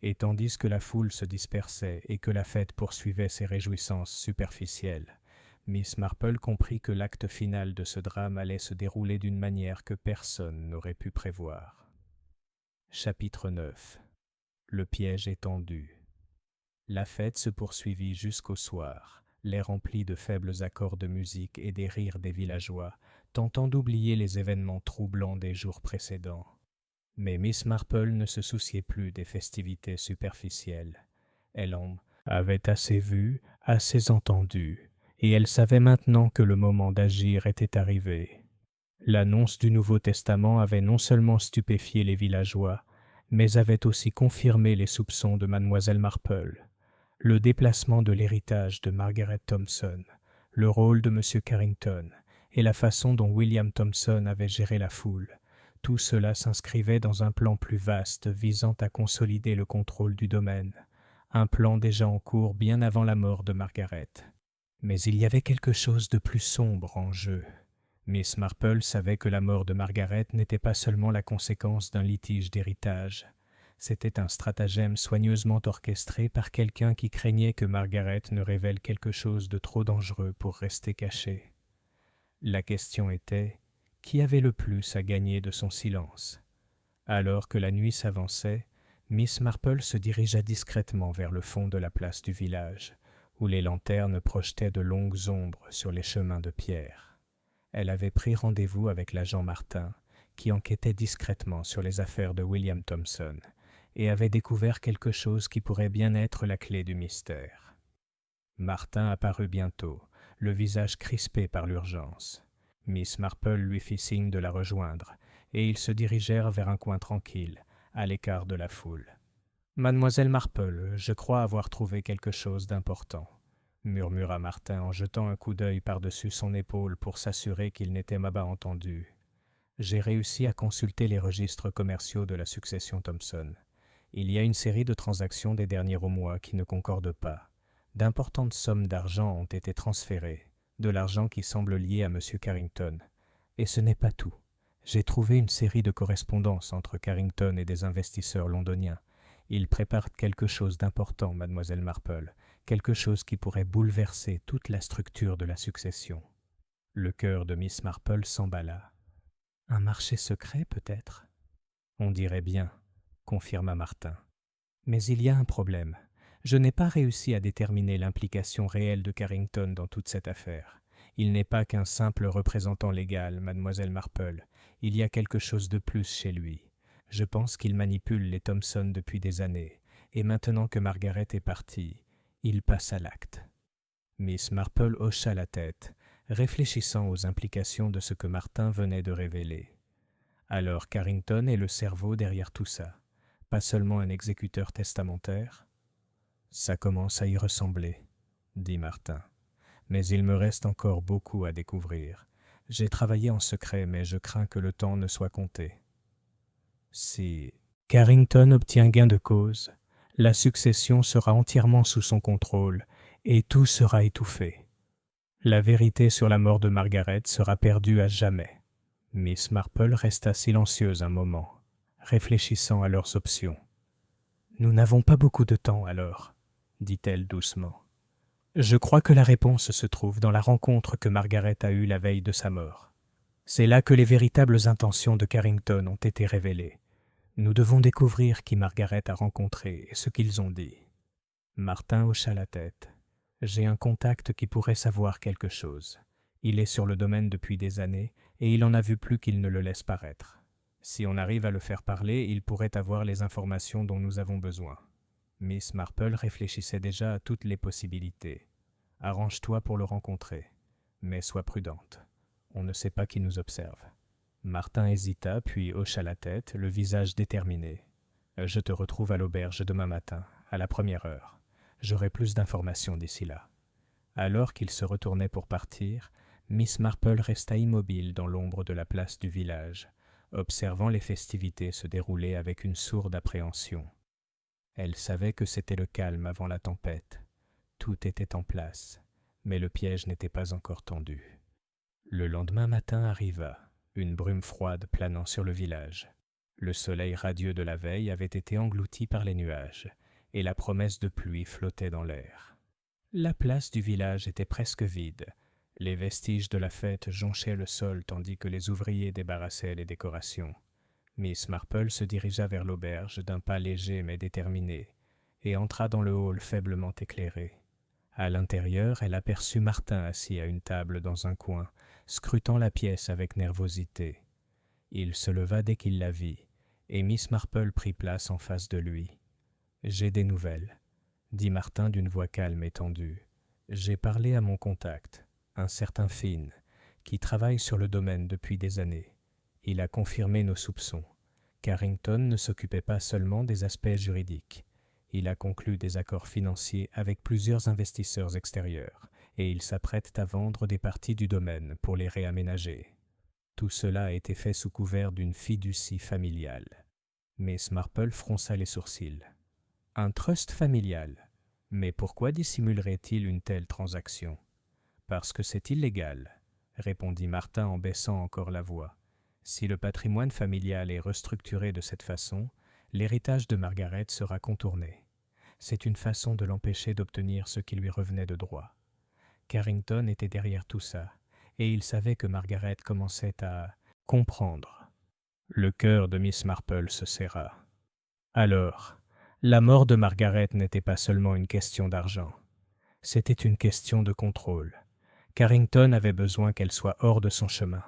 et tandis que la foule se dispersait et que la fête poursuivait ses réjouissances superficielles, Miss Marple comprit que l'acte final de ce drame allait se dérouler d'une manière que personne n'aurait pu prévoir. Chapitre 9. Le piège est tendu. La fête se poursuivit jusqu'au soir, l'air rempli de faibles accords de musique et des rires des villageois, tentant d'oublier les événements troublants des jours précédents. Mais Miss Marple ne se souciait plus des festivités superficielles. Elle en avait assez vu, assez entendu, et elle savait maintenant que le moment d'agir était arrivé. L'annonce du Nouveau Testament avait non seulement stupéfié les villageois, mais avait aussi confirmé les soupçons de Mademoiselle Marple. Le déplacement de l'héritage de Margaret Thompson, le rôle de M. Carrington et la façon dont William Thompson avait géré la foule, tout cela s'inscrivait dans un plan plus vaste visant à consolider le contrôle du domaine, un plan déjà en cours bien avant la mort de Margaret. Mais il y avait quelque chose de plus sombre en jeu. Miss Marple savait que la mort de Margaret n'était pas seulement la conséquence d'un litige d'héritage. C'était un stratagème soigneusement orchestré par quelqu'un qui craignait que Margaret ne révèle quelque chose de trop dangereux pour rester caché. La question était, qui avait le plus à gagner de son silence? Alors que la nuit s'avançait, Miss Marple se dirigea discrètement vers le fond de la place du village, où les lanternes projetaient de longues ombres sur les chemins de pierre. Elle avait pris rendez-vous avec l'agent Martin, qui enquêtait discrètement sur les affaires de William Thompson, et avait découvert quelque chose qui pourrait bien être la clé du mystère. Martin apparut bientôt, le visage crispé par l'urgence. Miss Marple lui fit signe de la rejoindre, et ils se dirigèrent vers un coin tranquille, à l'écart de la foule. « Mademoiselle Marple, je crois avoir trouvé quelque chose d'important, » murmura Martin en jetant un coup d'œil par-dessus son épaule pour s'assurer qu'il n'était pas entendu. « J'ai réussi à consulter les registres commerciaux de la succession Thompson. Il y a une série de transactions des derniers mois qui ne concordent pas. D'importantes sommes d'argent ont été transférées, de l'argent qui semble lié à M. Carrington. Et ce n'est pas tout. J'ai trouvé une série de correspondances entre Carrington et des investisseurs londoniens. Ils préparent quelque chose d'important, mademoiselle Marple, quelque chose qui pourrait bouleverser toute la structure de la succession. » Le cœur de Miss Marple s'emballa. « Un marché secret, peut-être ?»« On dirait bien, » confirma Martin. « Mais il y a un problème. Je n'ai pas réussi à déterminer l'implication réelle de Carrington dans toute cette affaire. Il n'est pas qu'un simple représentant légal, mademoiselle Marple. Il y a quelque chose de plus chez lui. Je pense qu'il manipule les Thompson depuis des années, et maintenant que Margaret est partie, il passe à l'acte. » Miss Marple hocha la tête, réfléchissant aux implications de ce que Martin venait de révéler. Alors Carrington est le cerveau derrière tout ça, pas seulement un exécuteur testamentaire? « Ça commence à y ressembler, » dit Martin. « Mais il me reste encore beaucoup à découvrir. J'ai travaillé en secret, mais je crains que le temps ne soit compté. Si Carrington obtient gain de cause, la succession sera entièrement sous son contrôle et tout sera étouffé. La vérité sur la mort de Margaret sera perdue à jamais. Miss Marple resta silencieuse un moment, réfléchissant à leurs options. « Nous n'avons pas beaucoup de temps alors, » dit-elle doucement. « Je crois que la réponse se trouve dans la rencontre que Margaret a eue la veille de sa mort. C'est là que les véritables intentions de Carrington ont été révélées. Nous devons découvrir qui Margaret a rencontré et ce qu'ils ont dit. » Martin hocha la tête. « J'ai un contact qui pourrait savoir quelque chose. Il est sur le domaine depuis des années et il en a vu plus qu'il ne le laisse paraître. Si on arrive à le faire parler, il pourrait avoir les informations dont nous avons besoin. » Miss Marple réfléchissait déjà à toutes les possibilités. « Arrange-toi pour le rencontrer, mais sois prudente. On ne sait pas qui nous observe. » Martin hésita, puis hocha la tête, le visage déterminé. « Je te retrouve à l'auberge demain matin, à la première heure. J'aurai plus d'informations d'ici là. » Alors qu'il se retournait pour partir, Miss Marple resta immobile dans l'ombre de la place du village, observant les festivités se dérouler avec une sourde appréhension. Elle savait que c'était le calme avant la tempête. Tout était en place, mais le piège n'était pas encore tendu. Le lendemain matin arriva, une brume froide planant sur le village. Le soleil radieux de la veille avait été englouti par les nuages, et la promesse de pluie flottait dans l'air. La place du village était presque vide. Les vestiges de la fête jonchaient le sol tandis que les ouvriers débarrassaient les décorations. Miss Marple se dirigea vers l'auberge d'un pas léger mais déterminé, et entra dans le hall faiblement éclairé. À l'intérieur, elle aperçut Martin assis à une table dans un coin, scrutant la pièce avec nervosité. Il se leva dès qu'il la vit, et Miss Marple prit place en face de lui. « J'ai des nouvelles, » dit Martin d'une voix calme et tendue. « J'ai parlé à mon contact, un certain Finn, qui travaille sur le domaine depuis des années. Il a confirmé nos soupçons. Carrington ne s'occupait pas seulement des aspects juridiques. Il a conclu des accords financiers avec plusieurs investisseurs extérieurs et il s'apprête à vendre des parties du domaine pour les réaménager. Tout cela a été fait sous couvert d'une fiducie familiale. » Miss Marple fronça les sourcils. « Un trust familial. Mais pourquoi dissimulerait-il une telle transaction ? » « Parce que c'est illégal, » répondit Martin en baissant encore la voix. « Si le patrimoine familial est restructuré de cette façon, l'héritage de Margaret sera contourné. C'est une façon de l'empêcher d'obtenir ce qui lui revenait de droit. Carrington était derrière tout ça, et il savait que Margaret commençait à comprendre. » Le cœur de Miss Marple se serra. Alors, la mort de Margaret n'était pas seulement une question d'argent. C'était une question de contrôle. Carrington avait besoin qu'elle soit hors de son chemin.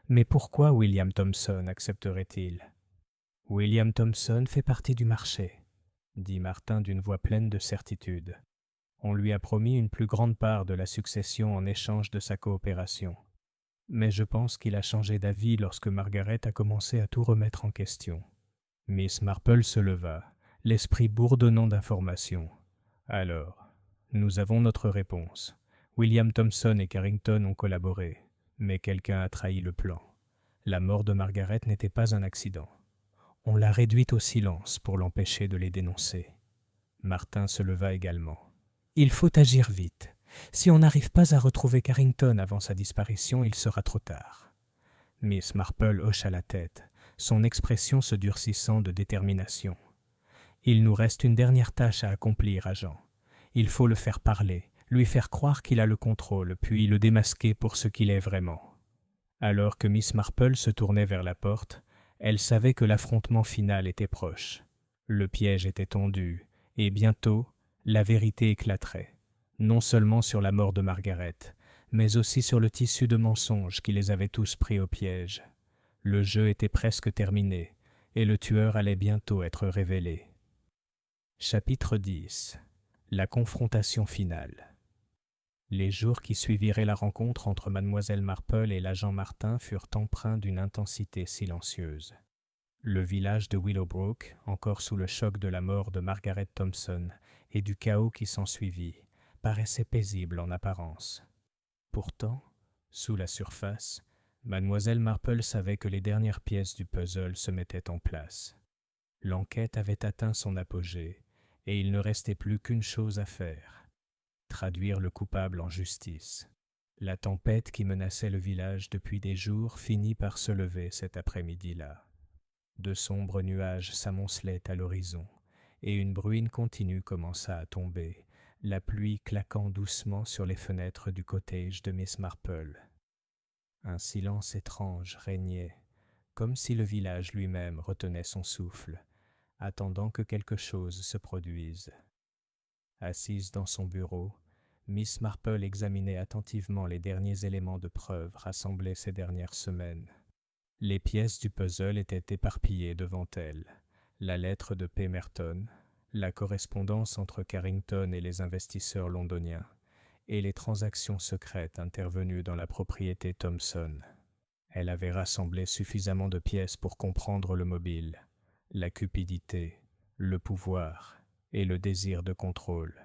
Mais pourquoi William Thompson accepterait-il ? « William Thompson fait partie du marché, » dit Martin d'une voix pleine de certitude. « On lui a promis une plus grande part de la succession en échange de sa coopération. Mais je pense qu'il a changé d'avis lorsque Margaret a commencé à tout remettre en question. » Miss Marple se leva, l'esprit bourdonnant d'informations. « Alors, nous avons notre réponse. William Thompson et Carrington ont collaboré, mais quelqu'un a trahi le plan. La mort de Margaret n'était pas un accident. On l'a réduite au silence pour l'empêcher de les dénoncer. » Martin se leva également. « Il faut agir vite. Si on n'arrive pas à retrouver Carrington avant sa disparition, il sera trop tard. » Miss Marple hocha la tête, son expression se durcissant de détermination. « Il nous reste une dernière tâche à accomplir, agent. Il faut le faire parler, lui faire croire qu'il a le contrôle, puis le démasquer pour ce qu'il est vraiment. » Alors que Miss Marple se tournait vers la porte, elle savait que l'affrontement final était proche. Le piège était tendu, et bientôt, la vérité éclaterait, non seulement sur la mort de Margaret, mais aussi sur le tissu de mensonges qui les avait tous pris au piège. Le jeu était presque terminé, et le tueur allait bientôt être révélé. Chapitre 10. La confrontation finale. Les jours qui suiviraient la rencontre entre mademoiselle Marple et l'agent Martin furent empreints d'une intensité silencieuse. Le village de Willowbrook, encore sous le choc de la mort de Margaret Thompson et du chaos qui s'ensuivit, paraissait paisible en apparence. Pourtant, sous la surface, mademoiselle Marple savait que les dernières pièces du puzzle se mettaient en place. L'enquête avait atteint son apogée, et il ne restait plus qu'une chose à faire: traduire le coupable en justice. La tempête qui menaçait le village depuis des jours finit par se lever cet après-midi-là. De sombres nuages s'amoncelaient à l'horizon, et une bruine continue commença à tomber, la pluie claquant doucement sur les fenêtres du cottage de Miss Marple. Un silence étrange régnait, comme si le village lui-même retenait son souffle, attendant que quelque chose se produise. Assise dans son bureau, Miss Marple examinait attentivement les derniers éléments de preuve rassemblés ces dernières semaines. Les pièces du puzzle étaient éparpillées devant elle. La lettre de Pemberton, la correspondance entre Carrington et les investisseurs londoniens, et les transactions secrètes intervenues dans la propriété Thompson. Elle avait rassemblé suffisamment de pièces pour comprendre le mobile, la cupidité, le pouvoir et le désir de contrôle.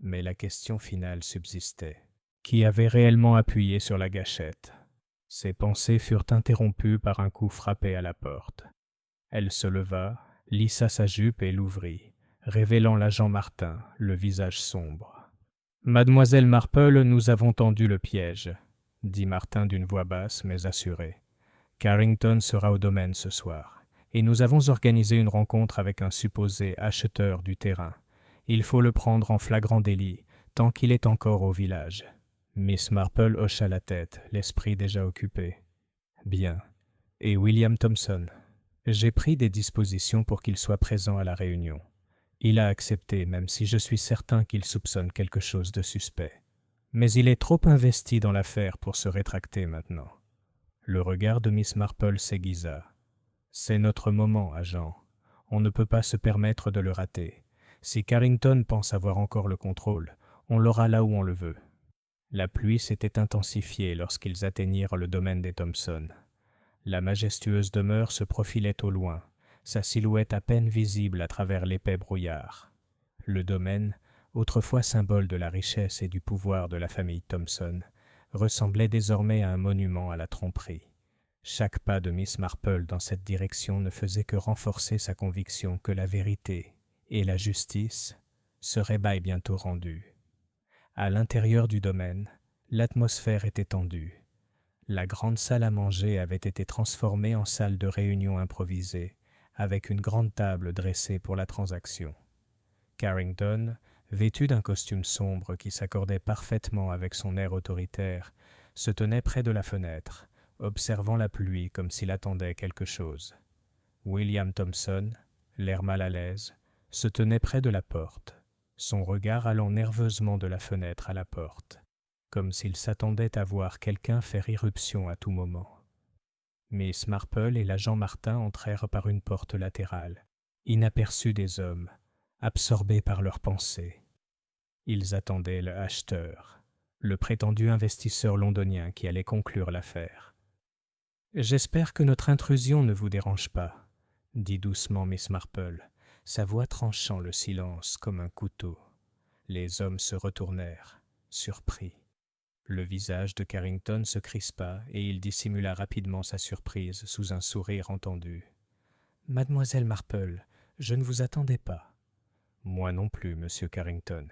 Mais la question finale subsistait. Qui avait réellement appuyé sur la gâchette? Ses pensées furent interrompues par un coup frappé à la porte. Elle se leva, lissa sa jupe et l'ouvrit, révélant l'agent Martin, le visage sombre. « Mademoiselle Marple, nous avons tendu le piège, » dit Martin d'une voix basse mais assurée. « Carrington sera au domaine ce soir, et nous avons organisé une rencontre avec un supposé acheteur du terrain. Il faut le prendre en flagrant délit, tant qu'il est encore au village. » Miss Marple hocha la tête, l'esprit déjà occupé. « Bien. Et William Thompson? J'ai pris des dispositions pour qu'il soit présent à la réunion. Il a accepté, même si je suis certain qu'il soupçonne quelque chose de suspect. Mais il est trop investi dans l'affaire pour se rétracter maintenant. » Le regard de Miss Marple s'aiguisa. « C'est notre moment, agent. On ne peut pas se permettre de le rater. Si Carrington pense avoir encore le contrôle, on l'aura là où on le veut. » La pluie s'était intensifiée lorsqu'ils atteignirent le domaine des Thompson. La majestueuse demeure se profilait au loin, sa silhouette à peine visible à travers l'épais brouillard. Le domaine, autrefois symbole de la richesse et du pouvoir de la famille Thompson, ressemblait désormais à un monument à la tromperie. Chaque pas de Miss Marple dans cette direction ne faisait que renforcer sa conviction que la vérité et la justice seraient bel et bientôt rendues. À l'intérieur du domaine, l'atmosphère était tendue. La grande salle à manger avait été transformée en salle de réunion improvisée, avec une grande table dressée pour la transaction. Carrington, vêtu d'un costume sombre qui s'accordait parfaitement avec son air autoritaire, se tenait près de la fenêtre, observant la pluie comme s'il attendait quelque chose. William Thompson, l'air mal à l'aise, se tenait près de la porte, son regard allant nerveusement de la fenêtre à la porte, comme s'il s'attendait à voir quelqu'un faire irruption à tout moment. Miss Marple et l'agent Martin entrèrent par une porte latérale, inaperçus des hommes, absorbés par leurs pensées. Ils attendaient le acheteur, le prétendu investisseur londonien qui allait conclure l'affaire. « J'espère que notre intrusion ne vous dérange pas, » dit doucement Miss Marple, sa voix tranchant le silence comme un couteau. Les hommes se retournèrent, surpris. Le visage de Carrington se crispa et il dissimula rapidement sa surprise sous un sourire entendu. « Mademoiselle Marple, je ne vous attendais pas. »« Moi non plus, monsieur Carrington, »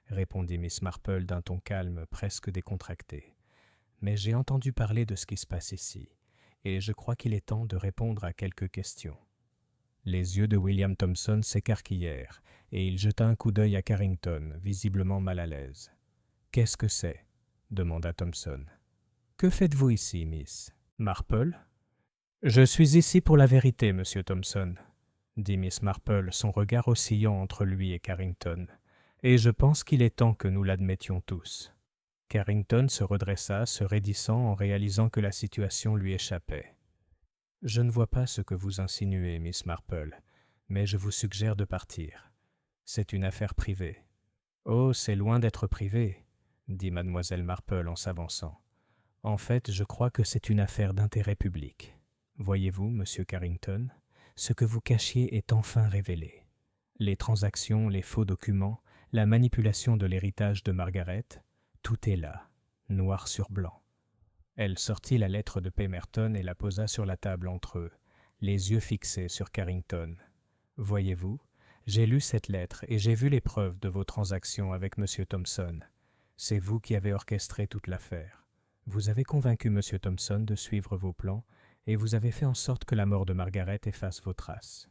répondit Miss Marple d'un ton calme presque décontracté. « Mais j'ai entendu parler de ce qui se passe ici, et je crois qu'il est temps de répondre à quelques questions. » Les yeux de William Thompson s'écarquillèrent, et il jeta un coup d'œil à Carrington, visiblement mal à l'aise. « Qu'est-ce que c'est ?» demanda Thompson. « Que faites-vous ici, Miss Marple ?»« Je suis ici pour la vérité, monsieur Thompson, » dit Miss Marple, son regard oscillant entre lui et Carrington, « et je pense qu'il est temps que nous l'admettions tous. » Carrington se redressa, se raidissant en réalisant que la situation lui échappait. « Je ne vois pas ce que vous insinuez, Miss Marple, mais je vous suggère de partir. C'est une affaire privée. »« Oh, c'est loin d'être privé, » dit mademoiselle Marple en s'avançant. « En fait, je crois que c'est une affaire d'intérêt public. Voyez-vous, monsieur Carrington, ce que vous cachiez est enfin révélé. Les transactions, les faux documents, la manipulation de l'héritage de Margaret, tout est là, noir sur blanc. » Elle sortit la lettre de Pemberton et la posa sur la table entre eux, les yeux fixés sur Carrington. « Voyez-vous, j'ai lu cette lettre et j'ai vu les preuves de vos transactions avec M. Thompson. C'est vous qui avez orchestré toute l'affaire. Vous avez convaincu M. Thompson de suivre vos plans et vous avez fait en sorte que la mort de Margaret efface vos traces. »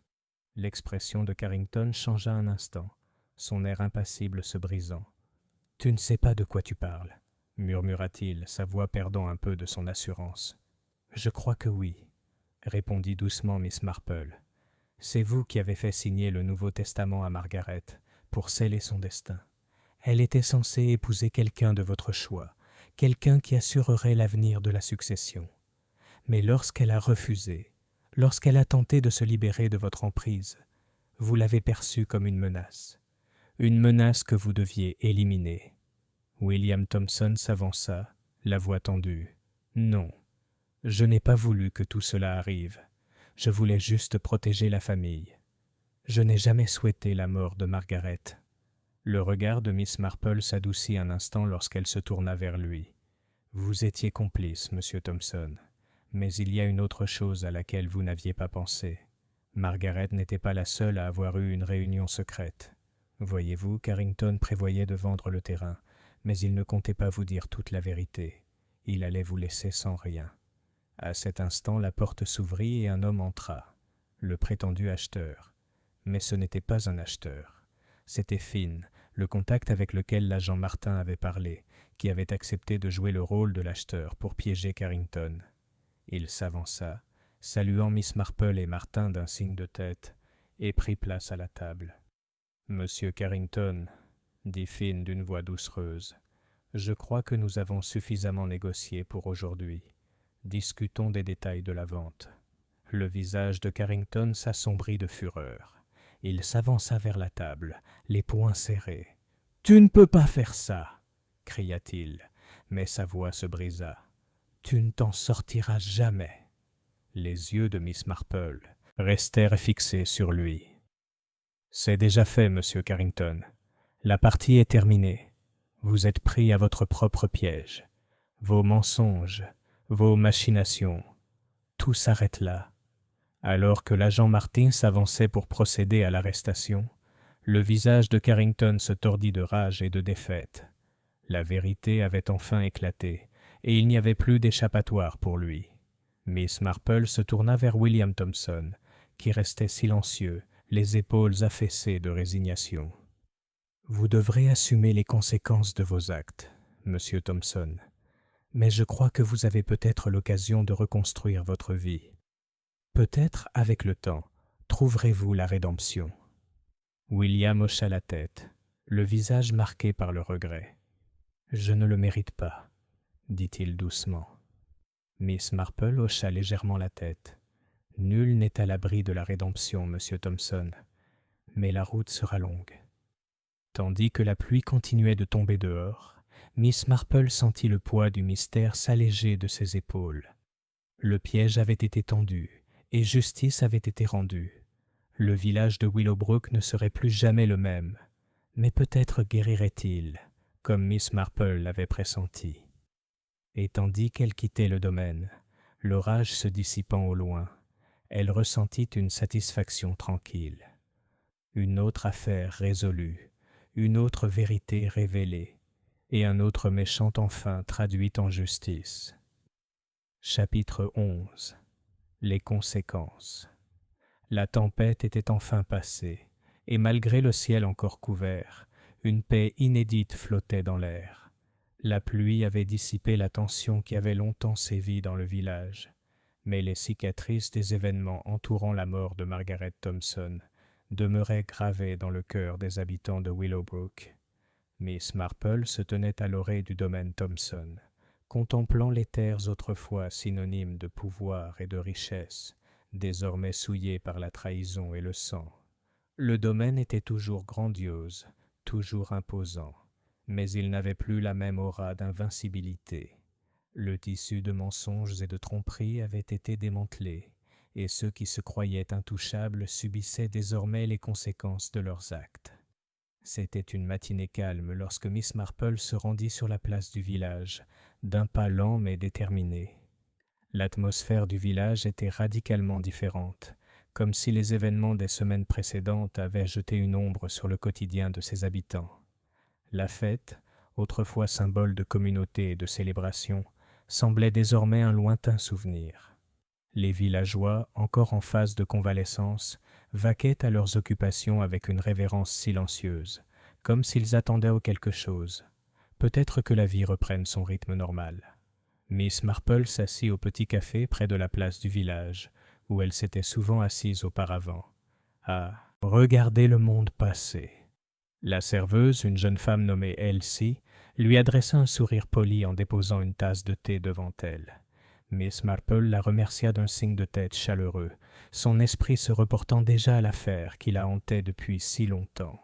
L'expression de Carrington changea un instant, son air impassible se brisant. « Tu ne sais pas de quoi tu parles, » murmura-t-il, sa voix perdant un peu de son assurance. « Je crois que oui, » répondit doucement Miss Marple. « C'est vous qui avez fait signer le Nouveau Testament à Margaret pour sceller son destin. Elle était censée épouser quelqu'un de votre choix, quelqu'un qui assurerait l'avenir de la succession. Mais lorsqu'elle a refusé, lorsqu'elle a tenté de se libérer de votre emprise, vous l'avez perçue comme une menace que vous deviez éliminer. » William Thompson s'avança, la voix tendue. « Non, je n'ai pas voulu que tout cela arrive. Je voulais juste protéger la famille. Je n'ai jamais souhaité la mort de Margaret. » Le regard de Miss Marple s'adoucit un instant lorsqu'elle se tourna vers lui. « Vous étiez complice, Monsieur Thompson, mais il y a une autre chose à laquelle vous n'aviez pas pensé. Margaret n'était pas la seule à avoir eu une réunion secrète. Voyez-vous, Carrington prévoyait de vendre le terrain, mais il ne comptait pas vous dire toute la vérité. Il allait vous laisser sans rien. » À cet instant, la porte s'ouvrit et un homme entra, le prétendu acheteur. Mais ce n'était pas un acheteur. C'était Finn, le contact avec lequel l'agent Martin avait parlé, qui avait accepté de jouer le rôle de l'acheteur pour piéger Carrington. Il s'avança, saluant Miss Marple et Martin d'un signe de tête, et prit place à la table. « Monsieur Carrington, » dit Finn d'une voix doucereuse, « je crois que nous avons suffisamment négocié pour aujourd'hui. Discutons des détails de la vente. » Le visage de Carrington s'assombrit de fureur. Il s'avança vers la table, les poings serrés. « Tu ne peux pas faire ça !» cria-t-il, mais sa voix se brisa. « Tu ne t'en sortiras jamais !» Les yeux de Miss Marple restèrent fixés sur lui. « C'est déjà fait, Monsieur Carrington. La partie est terminée. Vous êtes pris à votre propre piège. Vos mensonges, vos machinations, tout s'arrête là. » Alors que l'agent Martin s'avançait pour procéder à l'arrestation, le visage de Carrington se tordit de rage et de défaite. La vérité avait enfin éclaté, et il n'y avait plus d'échappatoire pour lui. Miss Marple se tourna vers William Thompson, qui restait silencieux, les épaules affaissées de résignation. « Vous devrez assumer les conséquences de vos actes, Monsieur Thompson, mais je crois que vous avez peut-être l'occasion de reconstruire votre vie. Peut-être, avec le temps, trouverez-vous la rédemption. » William hocha la tête, le visage marqué par le regret. « Je ne le mérite pas, » dit-il doucement. Miss Marple hocha légèrement la tête. « Nul n'est à l'abri de la rédemption, Monsieur Thompson, mais la route sera longue. » Tandis que la pluie continuait de tomber dehors, Miss Marple sentit le poids du mystère s'alléger de ses épaules. Le piège avait été tendu, et justice avait été rendue. Le village de Willowbrook ne serait plus jamais le même, mais peut-être guérirait-il, comme Miss Marple l'avait pressenti. Et tandis qu'elle quittait le domaine, l'orage se dissipant au loin, elle ressentit une satisfaction tranquille. Une autre affaire résolue, une autre vérité révélée, et un autre méchant enfin traduit en justice. Chapitre 11. Les conséquences. La tempête était enfin passée, et malgré le ciel encore couvert, une paix inédite flottait dans l'air. La pluie avait dissipé la tension qui avait longtemps sévi dans le village, mais les cicatrices des événements entourant la mort de Margaret Thompson demeuraient gravées dans le cœur des habitants de Willowbrook. Miss Marple se tenait à l'orée du domaine Thompson, contemplant les terres autrefois synonymes de pouvoir et de richesse, désormais souillées par la trahison et le sang. Le domaine était toujours grandiose, toujours imposant, mais il n'avait plus la même aura d'invincibilité. Le tissu de mensonges et de tromperies avait été démantelé, et ceux qui se croyaient intouchables subissaient désormais les conséquences de leurs actes. C'était une matinée calme lorsque Miss Marple se rendit sur la place du village, d'un pas lent mais déterminé. L'atmosphère du village était radicalement différente, comme si les événements des semaines précédentes avaient jeté une ombre sur le quotidien de ses habitants. La fête, autrefois symbole de communauté et de célébration, semblait désormais un lointain souvenir. Les villageois, encore en phase de convalescence, vaquaient à leurs occupations avec une révérence silencieuse, comme s'ils attendaient quelque chose. Peut-être que la vie reprenne son rythme normal. Miss Marple s'assit au petit café près de la place du village, où elle s'était souvent assise auparavant, à regarder le monde passer. La serveuse, une jeune femme nommée Elsie, lui adressa un sourire poli en déposant une tasse de thé devant elle. Miss Marple la remercia d'un signe de tête chaleureux, son esprit se reportant déjà à l'affaire qui la hantait depuis si longtemps.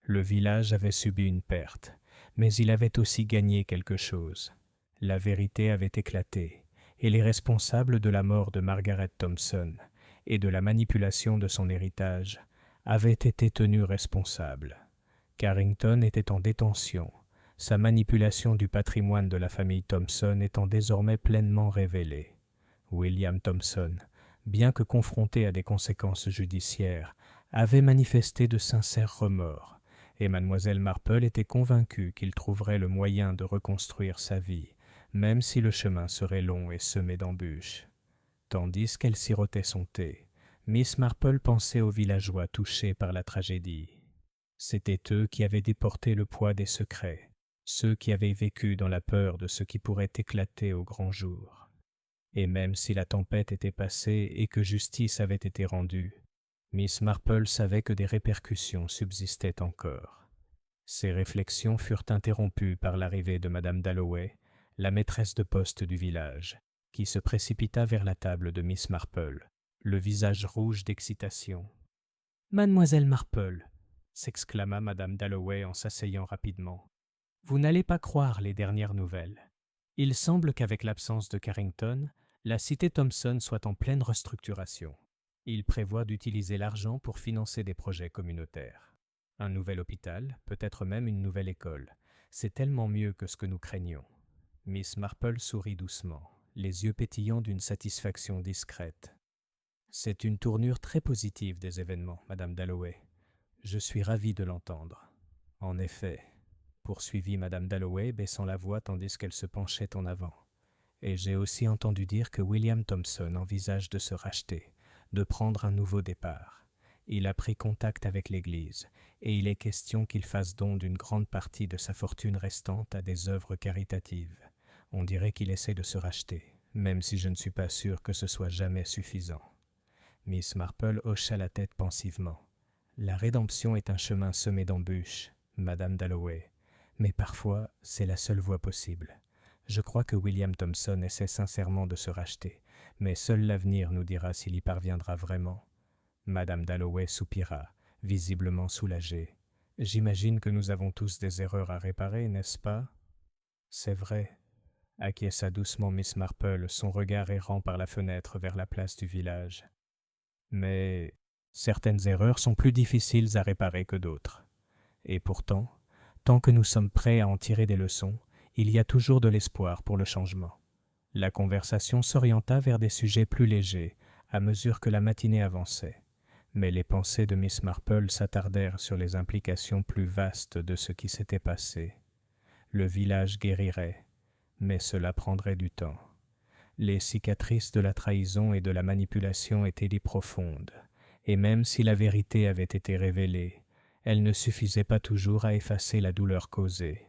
Le village avait subi une perte, mais il avait aussi gagné quelque chose. La vérité avait éclaté, et les responsables de la mort de Margaret Thompson et de la manipulation de son héritage avaient été tenus responsables. Carrington était en détention, sa manipulation du patrimoine de la famille Thompson étant désormais pleinement révélée. William Thompson, bien que confronté à des conséquences judiciaires, avait manifesté de sincères remords, et mademoiselle Marple était convaincue qu'il trouverait le moyen de reconstruire sa vie, même si le chemin serait long et semé d'embûches. Tandis qu'elle sirotait son thé, Miss Marple pensait aux villageois touchés par la tragédie. C'étaient eux qui avaient déporté le poids des secrets, ceux qui avaient vécu dans la peur de ce qui pourrait éclater au grand jour. Et même si la tempête était passée et que justice avait été rendue, Miss Marple savait que des répercussions subsistaient encore. Ses réflexions furent interrompues par l'arrivée de Madame Dalloway, la maîtresse de poste du village, qui se précipita vers la table de Miss Marple, le visage rouge d'excitation. « Mademoiselle Marple !» s'exclama Madame Dalloway en s'asseyant rapidement. « Vous n'allez pas croire les dernières nouvelles. Il semble qu'avec l'absence de Carrington, la cité Thompson soit en pleine restructuration. Il prévoit d'utiliser l'argent pour financer des projets communautaires. Un nouvel hôpital, peut-être même une nouvelle école. C'est tellement mieux que ce que nous craignions. » Miss Marple sourit doucement, les yeux pétillants d'une satisfaction discrète. « C'est une tournure très positive des événements, Madame Dalloway. Je suis ravi de l'entendre. » « En effet, » poursuivit Madame Dalloway, baissant la voix tandis qu'elle se penchait en avant. « Et j'ai aussi entendu dire que William Thompson envisage de se racheter, de prendre un nouveau départ. Il a pris contact avec l'Église, et il est question qu'il fasse don d'une grande partie de sa fortune restante à des œuvres caritatives. On dirait qu'il essaie de se racheter, même si je ne suis pas sûr que ce soit jamais suffisant. » Miss Marple hocha la tête pensivement. « La rédemption est un chemin semé d'embûches, Madame Dalloway, mais parfois c'est la seule voie possible. Je crois que William Thompson essaie sincèrement de se racheter, mais seul l'avenir nous dira s'il y parviendra vraiment. » Madame Dalloway soupira, visiblement soulagée. « J'imagine que nous avons tous des erreurs à réparer, n'est-ce pas ? » « C'est vrai, » acquiesça doucement Miss Marple, son regard errant par la fenêtre vers la place du village. « Mais certaines erreurs sont plus difficiles à réparer que d'autres. Et pourtant, tant que nous sommes prêts à en tirer des leçons, il y a toujours de l'espoir pour le changement. » La conversation s'orienta vers des sujets plus légers à mesure que la matinée avançait, mais les pensées de Miss Marple s'attardèrent sur les implications plus vastes de ce qui s'était passé. Le village guérirait, mais cela prendrait du temps. Les cicatrices de la trahison et de la manipulation étaient profondes, et même si la vérité avait été révélée, elle ne suffisait pas toujours à effacer la douleur causée.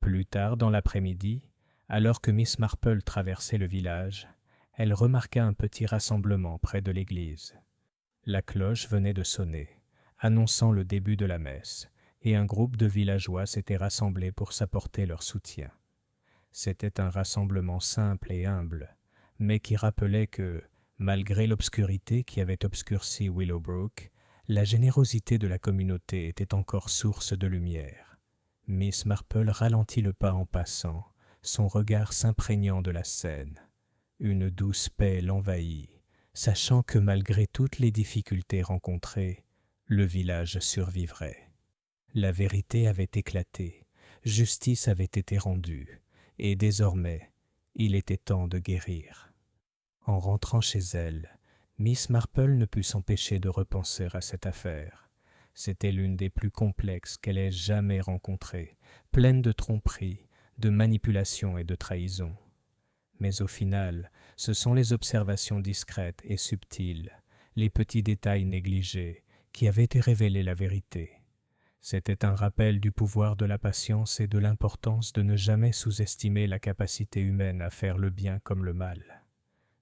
Plus tard dans l'après-midi, alors que Miss Marple traversait le village, elle remarqua un petit rassemblement près de l'église. La cloche venait de sonner, annonçant le début de la messe, et un groupe de villageois s'était rassemblé pour s'apporter leur soutien. C'était un rassemblement simple et humble, mais qui rappelait que, malgré l'obscurité qui avait obscurci Willowbrook, la générosité de la communauté était encore source de lumière. Miss Marple ralentit le pas en passant, son regard s'imprégnant de la scène. Une douce paix l'envahit, sachant que malgré toutes les difficultés rencontrées, le village survivrait. La vérité avait éclaté, justice avait été rendue, et désormais, il était temps de guérir. En rentrant chez elle, Miss Marple ne put s'empêcher de repenser à cette affaire. C'était l'une des plus complexes qu'elle ait jamais rencontrées, pleine de tromperies, de manipulations et de trahisons. Mais au final, ce sont les observations discrètes et subtiles, les petits détails négligés, qui avaient révélé la vérité. C'était un rappel du pouvoir de la patience et de l'importance de ne jamais sous-estimer la capacité humaine à faire le bien comme le mal.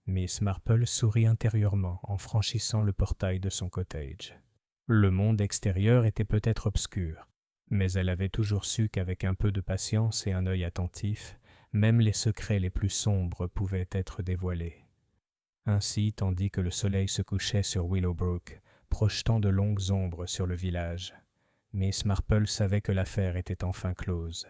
Miss Marple sourit intérieurement en franchissant le portail de son cottage. Le monde extérieur était peut-être obscur, mais elle avait toujours su qu'avec un peu de patience et un œil attentif, même les secrets les plus sombres pouvaient être dévoilés. Ainsi, tandis que le soleil se couchait sur Willowbrook, projetant de longues ombres sur le village, Miss Marple savait que l'affaire était enfin close.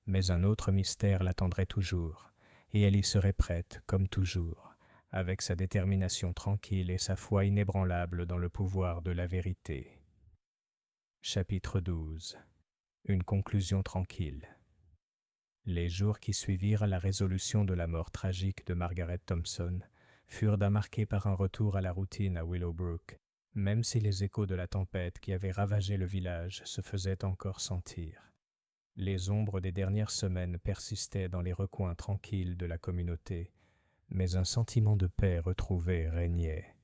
Mais un autre mystère l'attendrait toujours, et elle y serait prête, comme toujours, avec sa détermination tranquille et sa foi inébranlable dans le pouvoir de la vérité. Chapitre 12. Une conclusion tranquille. Les jours qui suivirent la résolution de la mort tragique de Margaret Thompson furent marqués par un retour à la routine à Willowbrook, même si les échos de la tempête qui avait ravagé le village se faisaient encore sentir. Les ombres des dernières semaines persistaient dans les recoins tranquilles de la communauté, mais un sentiment de paix retrouvé régnait.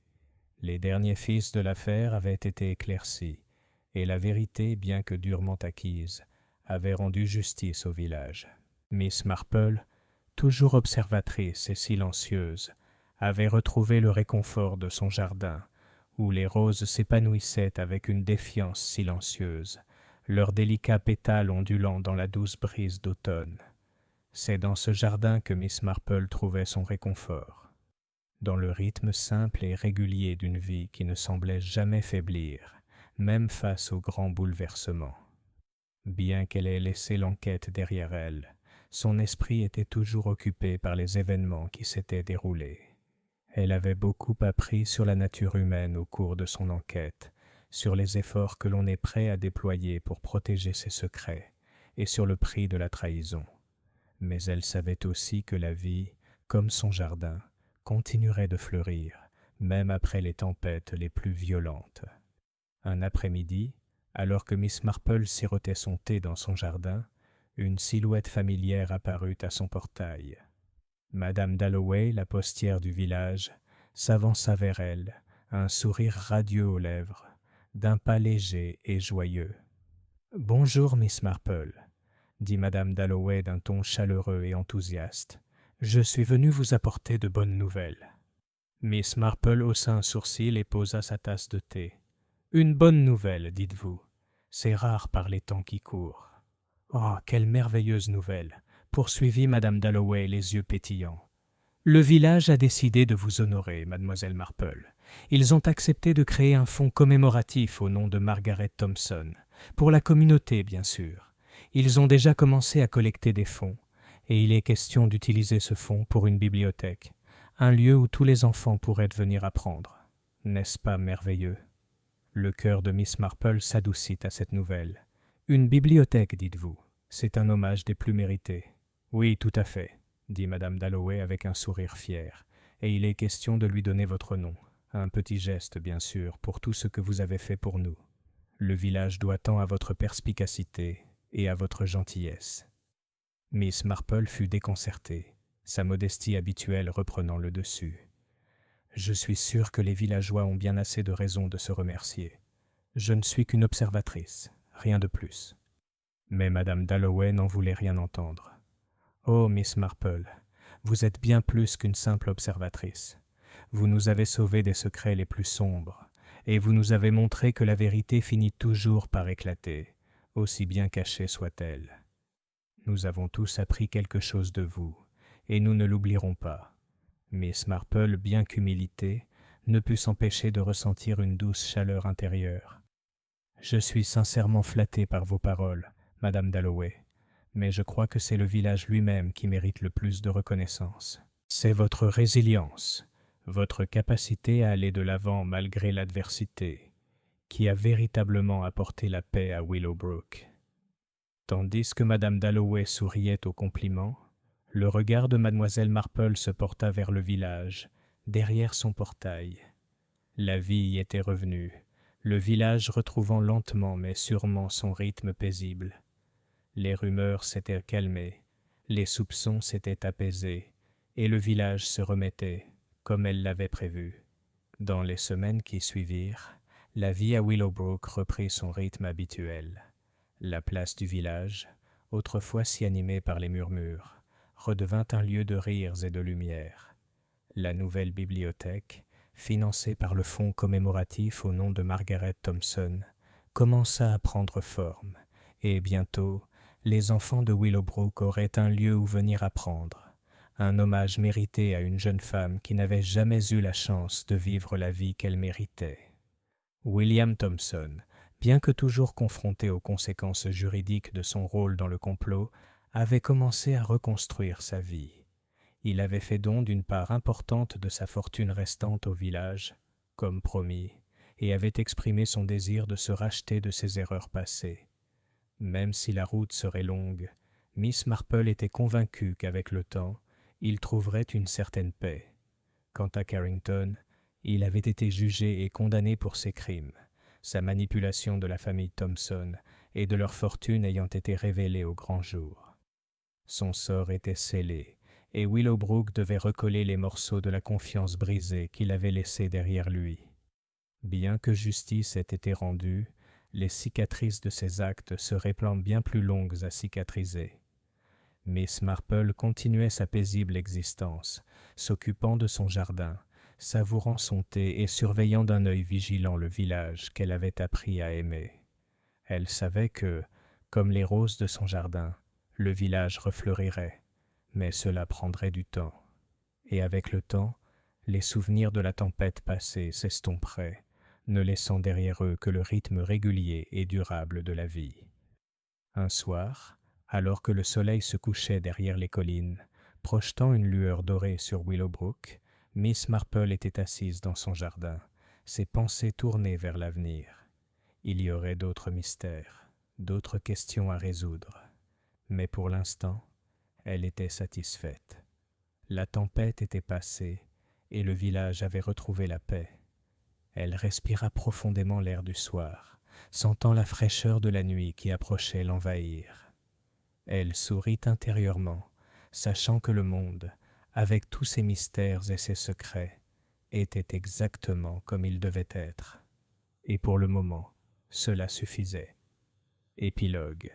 Les derniers fils de l'affaire avaient été éclaircis, et la vérité, bien que durement acquise, avait rendu justice au village. Miss Marple, toujours observatrice et silencieuse, avait retrouvé le réconfort de son jardin, où les roses s'épanouissaient avec une défiance silencieuse, leurs délicats pétales ondulant dans la douce brise d'automne. C'est dans ce jardin que Miss Marple trouvait son réconfort, dans le rythme simple et régulier d'une vie qui ne semblait jamais faiblir, même face aux grands bouleversements. Bien qu'elle ait laissé l'enquête derrière elle, son esprit était toujours occupé par les événements qui s'étaient déroulés. Elle avait beaucoup appris sur la nature humaine au cours de son enquête, sur les efforts que l'on est prêt à déployer pour protéger ses secrets, et sur le prix de la trahison. Mais elle savait aussi que la vie, comme son jardin, continuerait de fleurir, même après les tempêtes les plus violentes. Un après-midi, alors que Miss Marple sirotait son thé dans son jardin, une silhouette familière apparut à son portail. Madame Dalloway, la postière du village, s'avança vers elle, un sourire radieux aux lèvres, d'un pas léger et joyeux. « Bonjour, Miss Marple », dit Madame Dalloway d'un ton chaleureux et enthousiaste. « Je suis venue vous apporter de bonnes nouvelles. » Miss Marple haussa un sourcil et posa sa tasse de thé. « Une bonne nouvelle, dites-vous. C'est rare par les temps qui courent. »« Oh, quelle merveilleuse nouvelle !» poursuivit Madame Dalloway les yeux pétillants. « Le village a décidé de vous honorer, Mademoiselle Marple. Ils ont accepté de créer un fonds commémoratif au nom de Margaret Thompson, pour la communauté, bien sûr. Ils ont déjà commencé à collecter des fonds, et il est question d'utiliser ce fonds pour une bibliothèque, un lieu où tous les enfants pourraient venir apprendre. N'est-ce pas merveilleux? Le cœur de Miss Marple s'adoucit à cette nouvelle. Une bibliothèque, dites-vous, c'est un hommage des plus mérités. Oui, tout à fait, dit Madame Dalloway avec un sourire fier, et il est question de lui donner votre nom. Un petit geste, bien sûr, pour tout ce que vous avez fait pour nous. Le village doit tant à votre perspicacité et à votre gentillesse. Miss Marple fut déconcertée, sa modestie habituelle reprenant le dessus. « Je suis sûre que les villageois ont bien assez de raisons de se remercier. Je ne suis qu'une observatrice, rien de plus. » Mais Madame Dalloway n'en voulait rien entendre. « Oh, Miss Marple, vous êtes bien plus qu'une simple observatrice. Vous nous avez sauvés des secrets les plus sombres, et vous nous avez montré que la vérité finit toujours par éclater, aussi bien cachée soit-elle. Nous avons tous appris quelque chose de vous, et nous ne l'oublierons pas. » Miss Marple, bien qu'humilité, ne put s'empêcher de ressentir une douce chaleur intérieure. « Je suis sincèrement flattée par vos paroles, Madame Dalloway, mais je crois que c'est le village lui-même qui mérite le plus de reconnaissance. C'est votre résilience, votre capacité à aller de l'avant malgré l'adversité, qui a véritablement apporté la paix à Willowbrook. » Tandis que Madame Dalloway souriait aux compliments, le regard de Mademoiselle Marple se porta vers le village, derrière son portail. La vie y était revenue, le village retrouvant lentement mais sûrement son rythme paisible. Les rumeurs s'étaient calmées, les soupçons s'étaient apaisés, et le village se remettait, comme elle l'avait prévu. Dans les semaines qui suivirent, la vie à Willowbrook reprit son rythme habituel. La place du village, autrefois si animée par les murmures, redevint un lieu de rires et de lumière. La nouvelle bibliothèque, financée par le fonds commémoratif au nom de Margaret Thompson, commença à prendre forme, et bientôt, les enfants de Willowbrook auraient un lieu où venir apprendre, un hommage mérité à une jeune femme qui n'avait jamais eu la chance de vivre la vie qu'elle méritait. William Thompson, bien que toujours confronté aux conséquences juridiques de son rôle dans le complot, avait commencé à reconstruire sa vie. Il avait fait don d'une part importante de sa fortune restante au village, comme promis, et avait exprimé son désir de se racheter de ses erreurs passées. Même si la route serait longue, Miss Marple était convaincue qu'avec le temps, il trouverait une certaine paix. Quant à Carrington, il avait été jugé et condamné pour ses crimes, sa manipulation de la famille Thompson et de leur fortune ayant été révélée au grand jour. Son sort était scellé, et Willowbrook devait recoller les morceaux de la confiance brisée qu'il avait laissés derrière lui. Bien que justice ait été rendue, les cicatrices de ses actes seraient bien plus longues à cicatriser. Miss Marple continuait sa paisible existence, s'occupant de son jardin, savourant son thé et surveillant d'un œil vigilant le village qu'elle avait appris à aimer. Elle savait que, comme les roses de son jardin, le village refleurirait, mais cela prendrait du temps. Et avec le temps, les souvenirs de la tempête passée s'estomperaient, ne laissant derrière eux que le rythme régulier et durable de la vie. Un soir, alors que le soleil se couchait derrière les collines, projetant une lueur dorée sur Willowbrook, Miss Marple était assise dans son jardin, ses pensées tournées vers l'avenir. Il y aurait d'autres mystères, d'autres questions à résoudre. Mais pour l'instant, elle était satisfaite. La tempête était passée et le village avait retrouvé la paix. Elle respira profondément l'air du soir, sentant la fraîcheur de la nuit qui approchait l'envahir. Elle sourit intérieurement, sachant que le monde, avec tous ses mystères et ses secrets, était exactement comme il devait être. Et pour le moment, cela suffisait. Épilogue.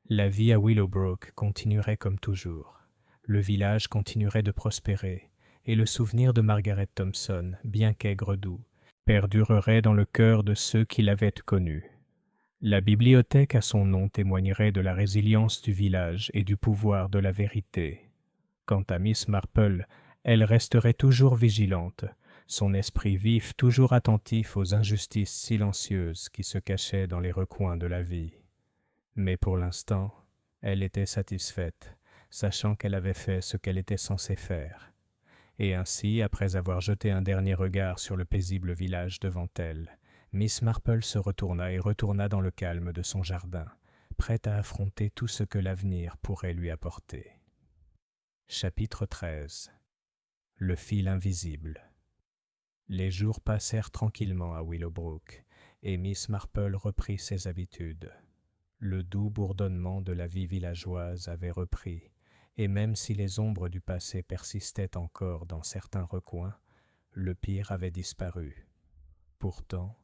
La vie à Willowbrook continuerait comme toujours. Le village continuerait de prospérer, et le souvenir de Margaret Thompson, bien qu'aigre doux, perdurerait dans le cœur de ceux qui l'avaient connue. La bibliothèque à son nom témoignerait de la résilience du village et du pouvoir de la vérité. Quant à Miss Marple, elle resterait toujours vigilante, son esprit vif toujours attentif aux injustices silencieuses qui se cachaient dans les recoins de la vie. Mais pour l'instant, elle était satisfaite, sachant qu'elle avait fait ce qu'elle était censée faire. Et ainsi, après avoir jeté un dernier regard sur le paisible village devant elle, Miss Marple se retourna et retourna dans le calme de son jardin, prête à affronter tout ce que l'avenir pourrait lui apporter. Chapitre 13. Le fil invisible. Les jours passèrent tranquillement à Willowbrook, et Miss Marple reprit ses habitudes. Le doux bourdonnement de la vie villageoise avait repris, et même si les ombres du passé persistaient encore dans certains recoins, le pire avait disparu. Pourtant,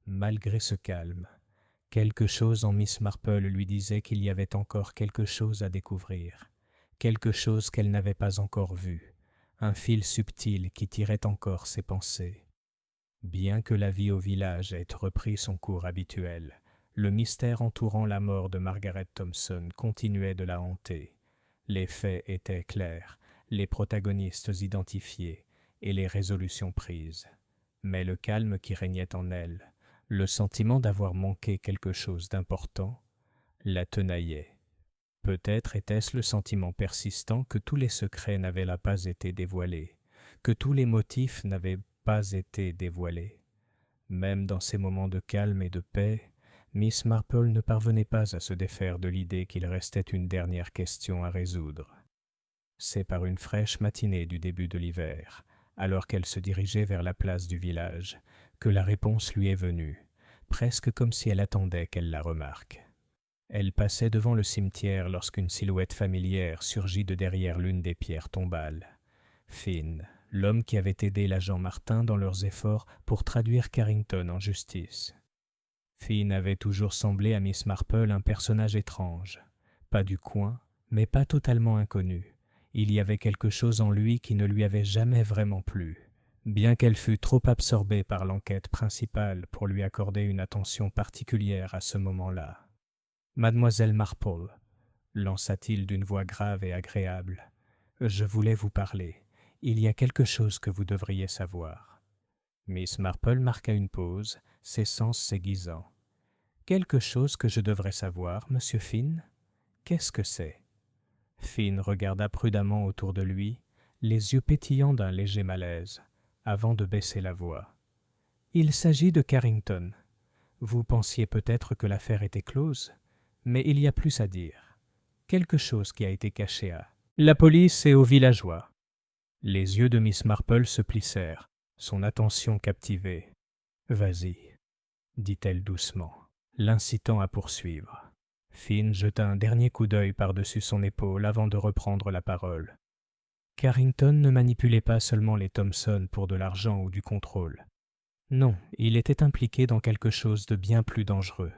malgré ce calme, quelque chose en Miss Marple lui disait qu'il y avait encore quelque chose à découvrir, quelque chose qu'elle n'avait pas encore vu, un fil subtil qui tirait encore ses pensées. Bien que la vie au village ait repris son cours habituel, le mystère entourant la mort de Margaret Thompson continuait de la hanter. Les faits étaient clairs, les protagonistes identifiés et les résolutions prises. Mais le calme qui régnait en elle, le sentiment d'avoir manqué quelque chose d'important, la tenaillait. Peut-être était-ce le sentiment persistant que tous les secrets n'avaient pas été dévoilés, que tous les motifs n'avaient pas été dévoilés. Même dans ces moments de calme et de paix, Miss Marple ne parvenait pas à se défaire de l'idée qu'il restait une dernière question à résoudre. C'est par une fraîche matinée du début de l'hiver, alors qu'elle se dirigeait vers la place du village, que la réponse lui est venue, presque comme si elle attendait qu'elle la remarque. Elle passait devant le cimetière lorsqu'une silhouette familière surgit de derrière l'une des pierres tombales. Finn, l'homme qui avait aidé l'agent Martin dans leurs efforts pour traduire Carrington en justice. Finn avait toujours semblé à Miss Marple un personnage étrange, pas du coin, mais pas totalement inconnu. Il y avait quelque chose en lui qui ne lui avait jamais vraiment plu, bien qu'elle fût trop absorbée par l'enquête principale pour lui accorder une attention particulière à ce moment-là. « Mademoiselle Marple, lança-t-il d'une voix grave et agréable, je voulais vous parler. Il y a quelque chose que vous devriez savoir. » Miss Marple marqua une pause, ses sens s'aiguisant. « Quelque chose que je devrais savoir, monsieur Finn? Qu'est-ce que c'est ?» Finn regarda prudemment autour de lui, les yeux pétillants d'un léger malaise, avant de baisser la voix. « Il s'agit de Carrington. Vous pensiez peut-être que l'affaire était close, mais il y a plus à dire. Quelque chose qui a été caché à la police et aux villageois. » Les yeux de Miss Marple se plissèrent, son attention captivée. « Vas-y, » dit-elle doucement, l'incitant à poursuivre. Finn jeta un dernier coup d'œil par-dessus son épaule avant de reprendre la parole. Carrington ne manipulait pas seulement les Thompson pour de l'argent ou du contrôle. Non, il était impliqué dans quelque chose de bien plus dangereux.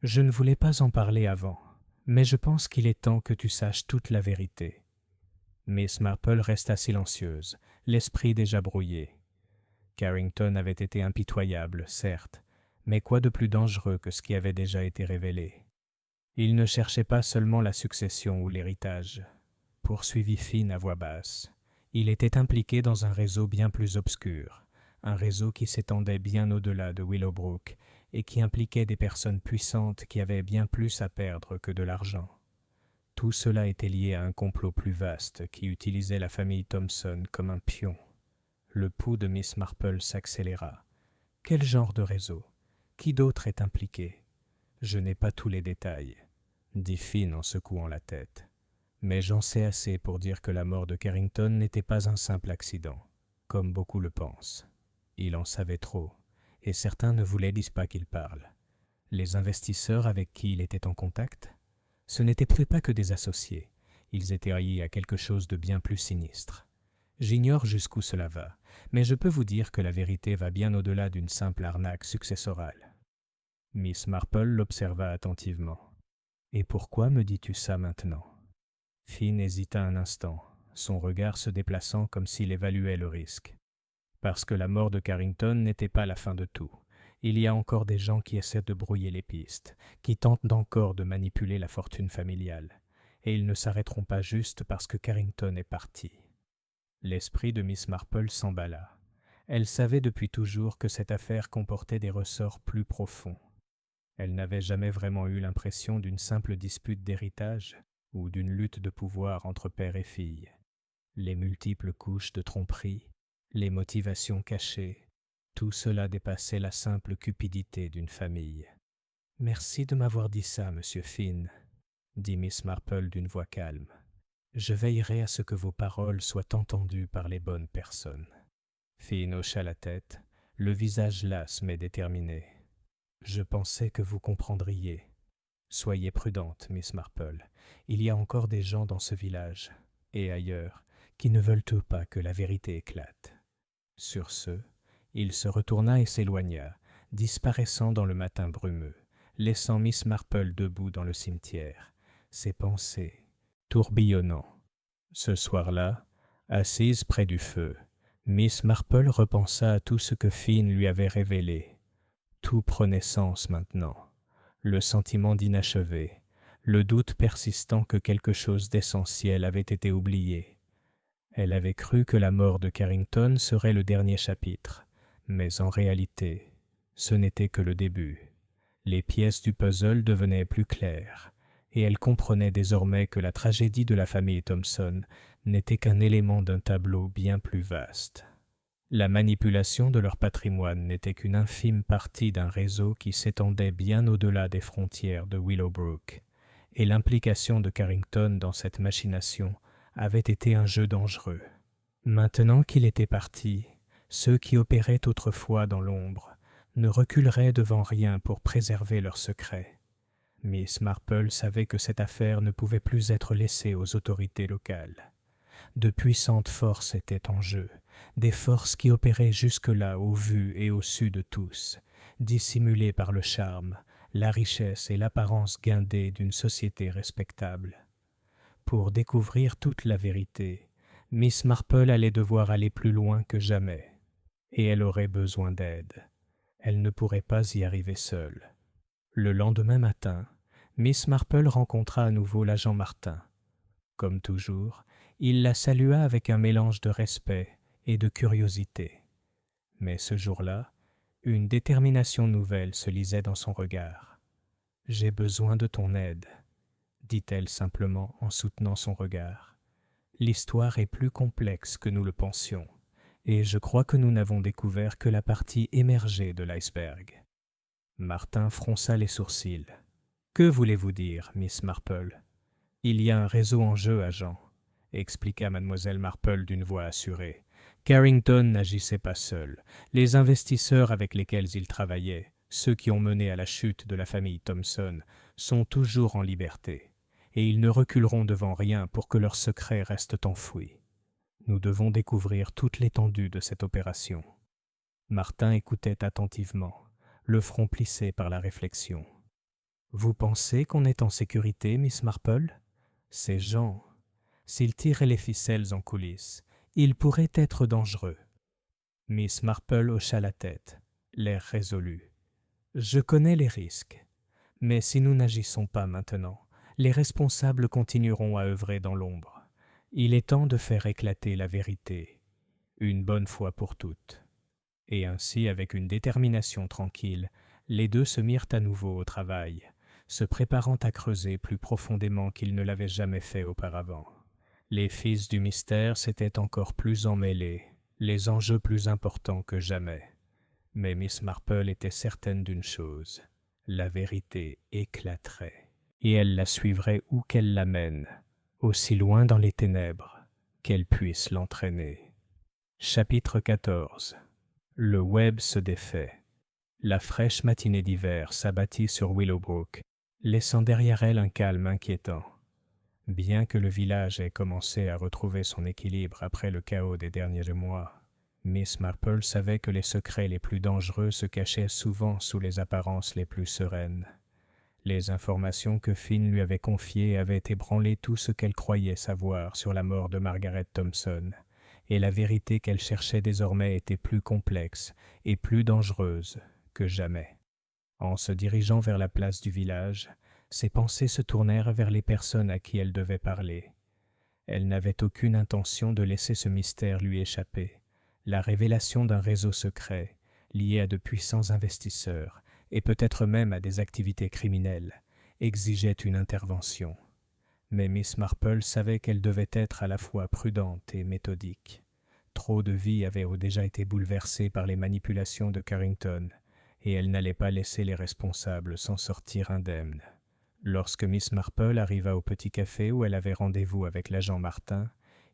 Je ne voulais pas en parler avant, mais je pense qu'il est temps que tu saches toute la vérité. Miss Marple resta silencieuse, l'esprit déjà brouillé. Carrington avait été impitoyable, certes, mais quoi de plus dangereux que ce qui avait déjà été révélé? Il ne cherchait pas seulement la succession ou l'héritage, poursuivit Finn à voix basse. Il était impliqué dans un réseau bien plus obscur, un réseau qui s'étendait bien au-delà de Willowbrook et qui impliquait des personnes puissantes qui avaient bien plus à perdre que de l'argent. Tout cela était lié à un complot plus vaste qui utilisait la famille Thompson comme un pion. Le pouls de Miss Marple s'accéléra. Quel genre de réseau? Qui d'autre est impliqué? Je n'ai pas tous les détails, dit Finn en secouant la tête. Mais j'en sais assez pour dire que la mort de Carrington n'était pas un simple accident, comme beaucoup le pensent. Il en savait trop, et certains ne voulaient pas qu'il parle. Les investisseurs avec qui il était en contact, ce n'étaient pas que des associés, ils étaient liés à quelque chose de bien plus sinistre. J'ignore jusqu'où cela va, mais je peux vous dire que la vérité va bien au-delà d'une simple arnaque successorale. Miss Marple l'observa attentivement. « Et pourquoi me dis-tu ça maintenant ?» Finn hésita un instant, son regard se déplaçant comme s'il évaluait le risque. « Parce que la mort de Carrington n'était pas la fin de tout. Il y a encore des gens qui essaient de brouiller les pistes, qui tentent encore de manipuler la fortune familiale, et ils ne s'arrêteront pas juste parce que Carrington est parti. » L'esprit de Miss Marple s'emballa. Elle savait depuis toujours que cette affaire comportait des ressorts plus profonds. Elle n'avait jamais vraiment eu l'impression d'une simple dispute d'héritage ou d'une lutte de pouvoir entre père et fille. Les multiples couches de tromperie, les motivations cachées, tout cela dépassait la simple cupidité d'une famille. « Merci de m'avoir dit ça, monsieur Finn, » dit Miss Marple d'une voix calme. « Je veillerai à ce que vos paroles soient entendues par les bonnes personnes. » Finn hocha la tête, le visage las mais déterminé. « Je pensais que vous comprendriez. Soyez prudente, Miss Marple. Il y a encore des gens dans ce village, et ailleurs, qui ne veulent pas que la vérité éclate. » Sur ce, il se retourna et s'éloigna, disparaissant dans le matin brumeux, laissant Miss Marple debout dans le cimetière, ses pensées tourbillonnant. Ce soir-là, assise près du feu, Miss Marple repensa à tout ce que Finn lui avait révélé. Tout prenait sens maintenant. Le sentiment d'inachevé, le doute persistant que quelque chose d'essentiel avait été oublié. Elle avait cru que la mort de Carrington serait le dernier chapitre, mais en réalité, ce n'était que le début. Les pièces du puzzle devenaient plus claires, et elle comprenait désormais que la tragédie de la famille Thompson n'était qu'un élément d'un tableau bien plus vaste. La manipulation de leur patrimoine n'était qu'une infime partie d'un réseau qui s'étendait bien au-delà des frontières de Willowbrook, et l'implication de Carrington dans cette machination avait été un jeu dangereux. Maintenant qu'il était parti, ceux qui opéraient autrefois dans l'ombre ne reculeraient devant rien pour préserver leur secret. Miss Marple savait que cette affaire ne pouvait plus être laissée aux autorités locales. De puissantes forces étaient en jeu, des forces qui opéraient jusque-là au vu et au su de tous, dissimulées par le charme, la richesse et l'apparence guindée d'une société respectable. Pour découvrir toute la vérité, Miss Marple allait devoir aller plus loin que jamais, et elle aurait besoin d'aide. Elle ne pourrait pas y arriver seule. Le lendemain matin, Miss Marple rencontra à nouveau l'agent Martin. Comme toujours, il la salua avec un mélange de respect et de curiosité. Mais ce jour-là, une détermination nouvelle se lisait dans son regard. « J'ai besoin de ton aide », dit-elle simplement en soutenant son regard. « L'histoire est plus complexe que nous le pensions, et je crois que nous n'avons découvert que la partie émergée de l'iceberg. » Martin fronça les sourcils. « Que voulez-vous dire, Miss Marple ? » « Il y a un réseau en jeu, agent, » expliqua mademoiselle Marple d'une voix assurée. Carrington n'agissait pas seul. Les investisseurs avec lesquels il travaillait, ceux qui ont mené à la chute de la famille Thompson, sont toujours en liberté, et ils ne reculeront devant rien pour que leurs secrets restent enfouis. Nous devons découvrir toute l'étendue de cette opération. Martin écoutait attentivement, le front plissé par la réflexion. « Vous pensez qu'on est en sécurité, Miss Marple ? Ces gens, s'ils tiraient les ficelles en coulisses, ils pourraient être dangereux. » Miss Marple hocha la tête, l'air résolu. « Je connais les risques, mais si nous n'agissons pas maintenant, les responsables continueront à œuvrer dans l'ombre. Il est temps de faire éclater la vérité, une bonne fois pour toutes. » Et ainsi, avec une détermination tranquille, les deux se mirent à nouveau au travail, se préparant à creuser plus profondément qu'ils ne l'avaient jamais fait auparavant. Les fils du mystère s'étaient encore plus emmêlés, les enjeux plus importants que jamais. Mais Miss Marple était certaine d'une chose, la vérité éclaterait, et elle la suivrait où qu'elle l'amène, aussi loin dans les ténèbres qu'elle puisse l'entraîner. Chapitre 14. Le web se défait. La fraîche matinée d'hiver s'abattit sur Willowbrook, laissant derrière elle un calme inquiétant. Bien que le village ait commencé à retrouver son équilibre après le chaos des derniers mois, Miss Marple savait que les secrets les plus dangereux se cachaient souvent sous les apparences les plus sereines. Les informations que Finn lui avait confiées avaient ébranlé tout ce qu'elle croyait savoir sur la mort de Margaret Thompson, et la vérité qu'elle cherchait désormais était plus complexe et plus dangereuse que jamais. En se dirigeant vers la place du village, ses pensées se tournèrent vers les personnes à qui elle devait parler. Elle n'avait aucune intention de laisser ce mystère lui échapper. La révélation d'un réseau secret, lié à de puissants investisseurs, et peut-être même à des activités criminelles, exigeait une intervention. Mais Miss Marple savait qu'elle devait être à la fois prudente et méthodique. Trop de vies avaient déjà été bouleversées par les manipulations de Carrington, et elle n'allait pas laisser les responsables s'en sortir indemnes. Lorsque Miss Marple arriva au petit café où elle avait rendez-vous avec l'agent Martin,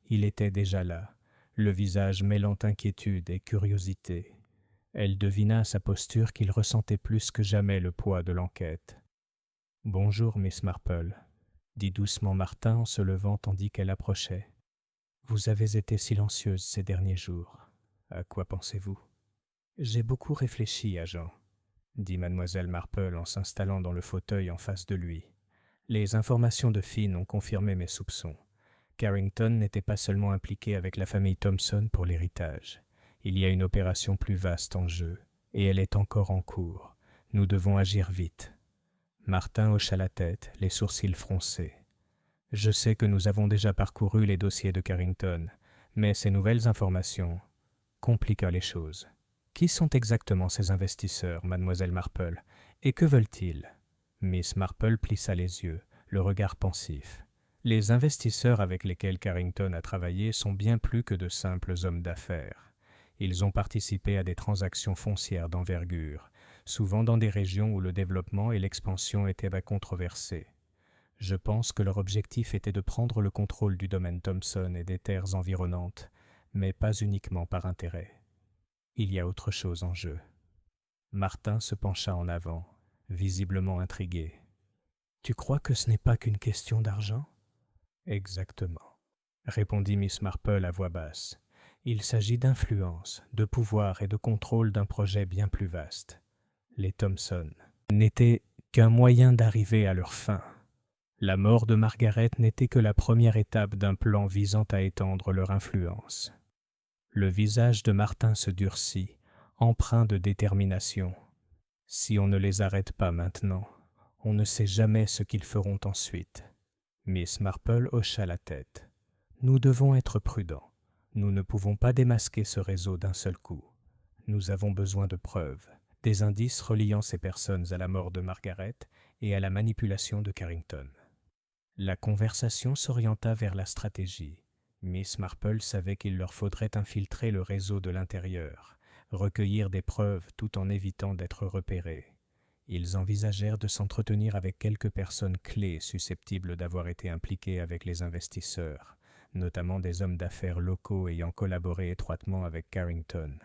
il était déjà là, le visage mêlant inquiétude et curiosité. Elle devina à sa posture qu'il ressentait plus que jamais le poids de l'enquête. « Bonjour, Miss Marple », dit doucement Martin en se levant tandis qu'elle approchait. « Vous avez été silencieuse ces derniers jours. À quoi pensez-vous ?»« J'ai beaucoup réfléchi, agent, » dit mademoiselle Marple en s'installant dans le fauteuil en face de lui. « Les informations de Finn ont confirmé mes soupçons. Carrington n'était pas seulement impliqué avec la famille Thompson pour l'héritage. Il y a une opération plus vaste en jeu, et elle est encore en cours. Nous devons agir vite. » Martin hocha la tête, les sourcils froncés. « Je sais que nous avons déjà parcouru les dossiers de Carrington, mais ces nouvelles informations compliquent les choses. Qui sont exactement ces investisseurs, mademoiselle Marple, et que veulent-ils » Miss Marple plissa les yeux, le regard pensif. « Les investisseurs avec lesquels Carrington a travaillé sont bien plus que de simples hommes d'affaires. Ils ont participé à des transactions foncières d'envergure, souvent dans des régions où le développement et l'expansion étaient controversés. Je pense que leur objectif était de prendre le contrôle du domaine Thompson et des terres environnantes, mais pas uniquement par intérêt. Il y a autre chose en jeu. » Martin se pencha en avant, visiblement intrigué. « Tu crois que ce n'est pas qu'une question d'argent » ? « Exactement, » répondit Miss Marple à voix basse. « Il s'agit d'influence, de pouvoir et de contrôle d'un projet bien plus vaste. Les Thompson n'étaient qu'un moyen d'arriver à leur fin. La mort de Margaret n'était que la première étape d'un plan visant à étendre leur influence. » Le visage de Martin se durcit, empreint de détermination. « Si on ne les arrête pas maintenant, on ne sait jamais ce qu'ils feront ensuite. » Miss Marple hocha la tête. « Nous devons être prudents. Nous ne pouvons pas démasquer ce réseau d'un seul coup. Nous avons besoin de preuves, des indices reliant ces personnes à la mort de Margaret et à la manipulation de Carrington. » La conversation s'orienta vers la stratégie. Miss Marple savait qu'il leur faudrait infiltrer le réseau de l'intérieur, recueillir des preuves tout en évitant d'être repérés. Ils envisagèrent de s'entretenir avec quelques personnes clés susceptibles d'avoir été impliquées avec les investisseurs, notamment des hommes d'affaires locaux ayant collaboré étroitement avec Carrington.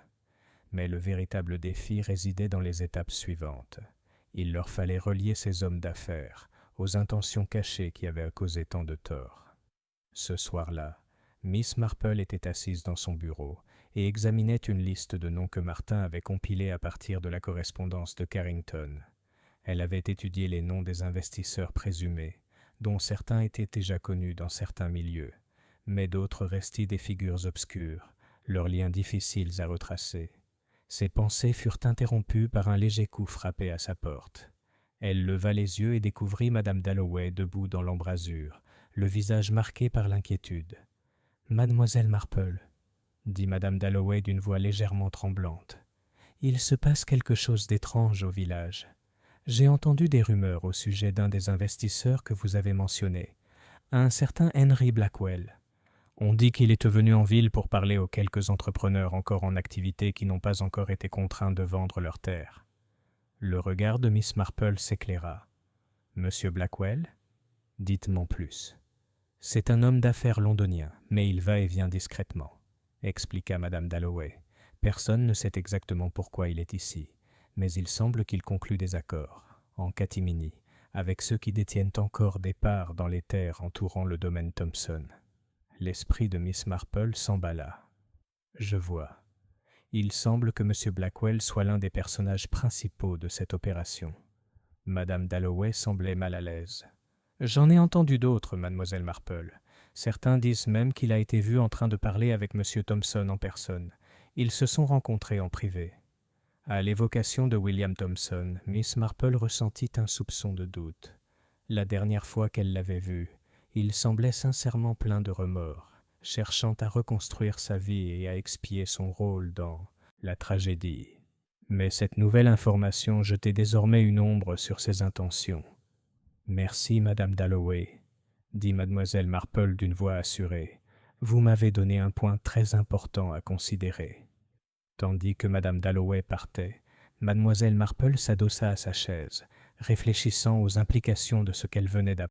Mais le véritable défi résidait dans les étapes suivantes. Il leur fallait relier ces hommes d'affaires aux intentions cachées qui avaient causé tant de tort. Ce soir-là, Miss Marple était assise dans son bureau et examinait une liste de noms que Martin avait compilés à partir de la correspondance de Carrington. Elle avait étudié les noms des investisseurs présumés, dont certains étaient déjà connus dans certains milieux, mais d'autres restaient des figures obscures, leurs liens difficiles à retracer. Ses pensées furent interrompues par un léger coup frappé à sa porte. Elle leva les yeux et découvrit Madame Dalloway debout dans l'embrasure, le visage marqué par l'inquiétude. « Mademoiselle Marple, » dit Madame Dalloway d'une voix légèrement tremblante, « il se passe quelque chose d'étrange au village. J'ai entendu des rumeurs au sujet d'un des investisseurs que vous avez mentionné, un certain Henry Blackwell. On dit qu'il est venu en ville pour parler aux quelques entrepreneurs encore en activité qui n'ont pas encore été contraints de vendre leurs terres. » Le regard de Miss Marple s'éclaira. « Monsieur Blackwell ? Dites-m'en plus. »« C'est un homme d'affaires londonien, mais il va et vient discrètement, » expliqua Madame Dalloway. « Personne ne sait exactement pourquoi il est ici, mais il semble qu'il conclut des accords, en catimini, avec ceux qui détiennent encore des parts dans les terres entourant le domaine Thompson. » L'esprit de Miss Marple s'emballa. « Je vois. Il semble que M. Blackwell soit l'un des personnages principaux de cette opération. » Madame Dalloway semblait mal à l'aise. « J'en ai entendu d'autres, mademoiselle Marple. Certains disent même qu'il a été vu en train de parler avec M. Thompson en personne. Ils se sont rencontrés en privé. » À l'évocation de William Thompson, Miss Marple ressentit un soupçon de doute. La dernière fois qu'elle l'avait vu, il semblait sincèrement plein de remords, cherchant à reconstruire sa vie et à expier son rôle dans la tragédie. Mais cette nouvelle information jetait désormais une ombre sur ses intentions. « Merci, Madame Dalloway, » dit Mademoiselle Marple d'une voix assurée. « Vous m'avez donné un point très important à considérer. » Tandis que Madame Dalloway partait, Mademoiselle Marple s'adossa à sa chaise, réfléchissant aux implications de ce qu'elle venait d'apprendre.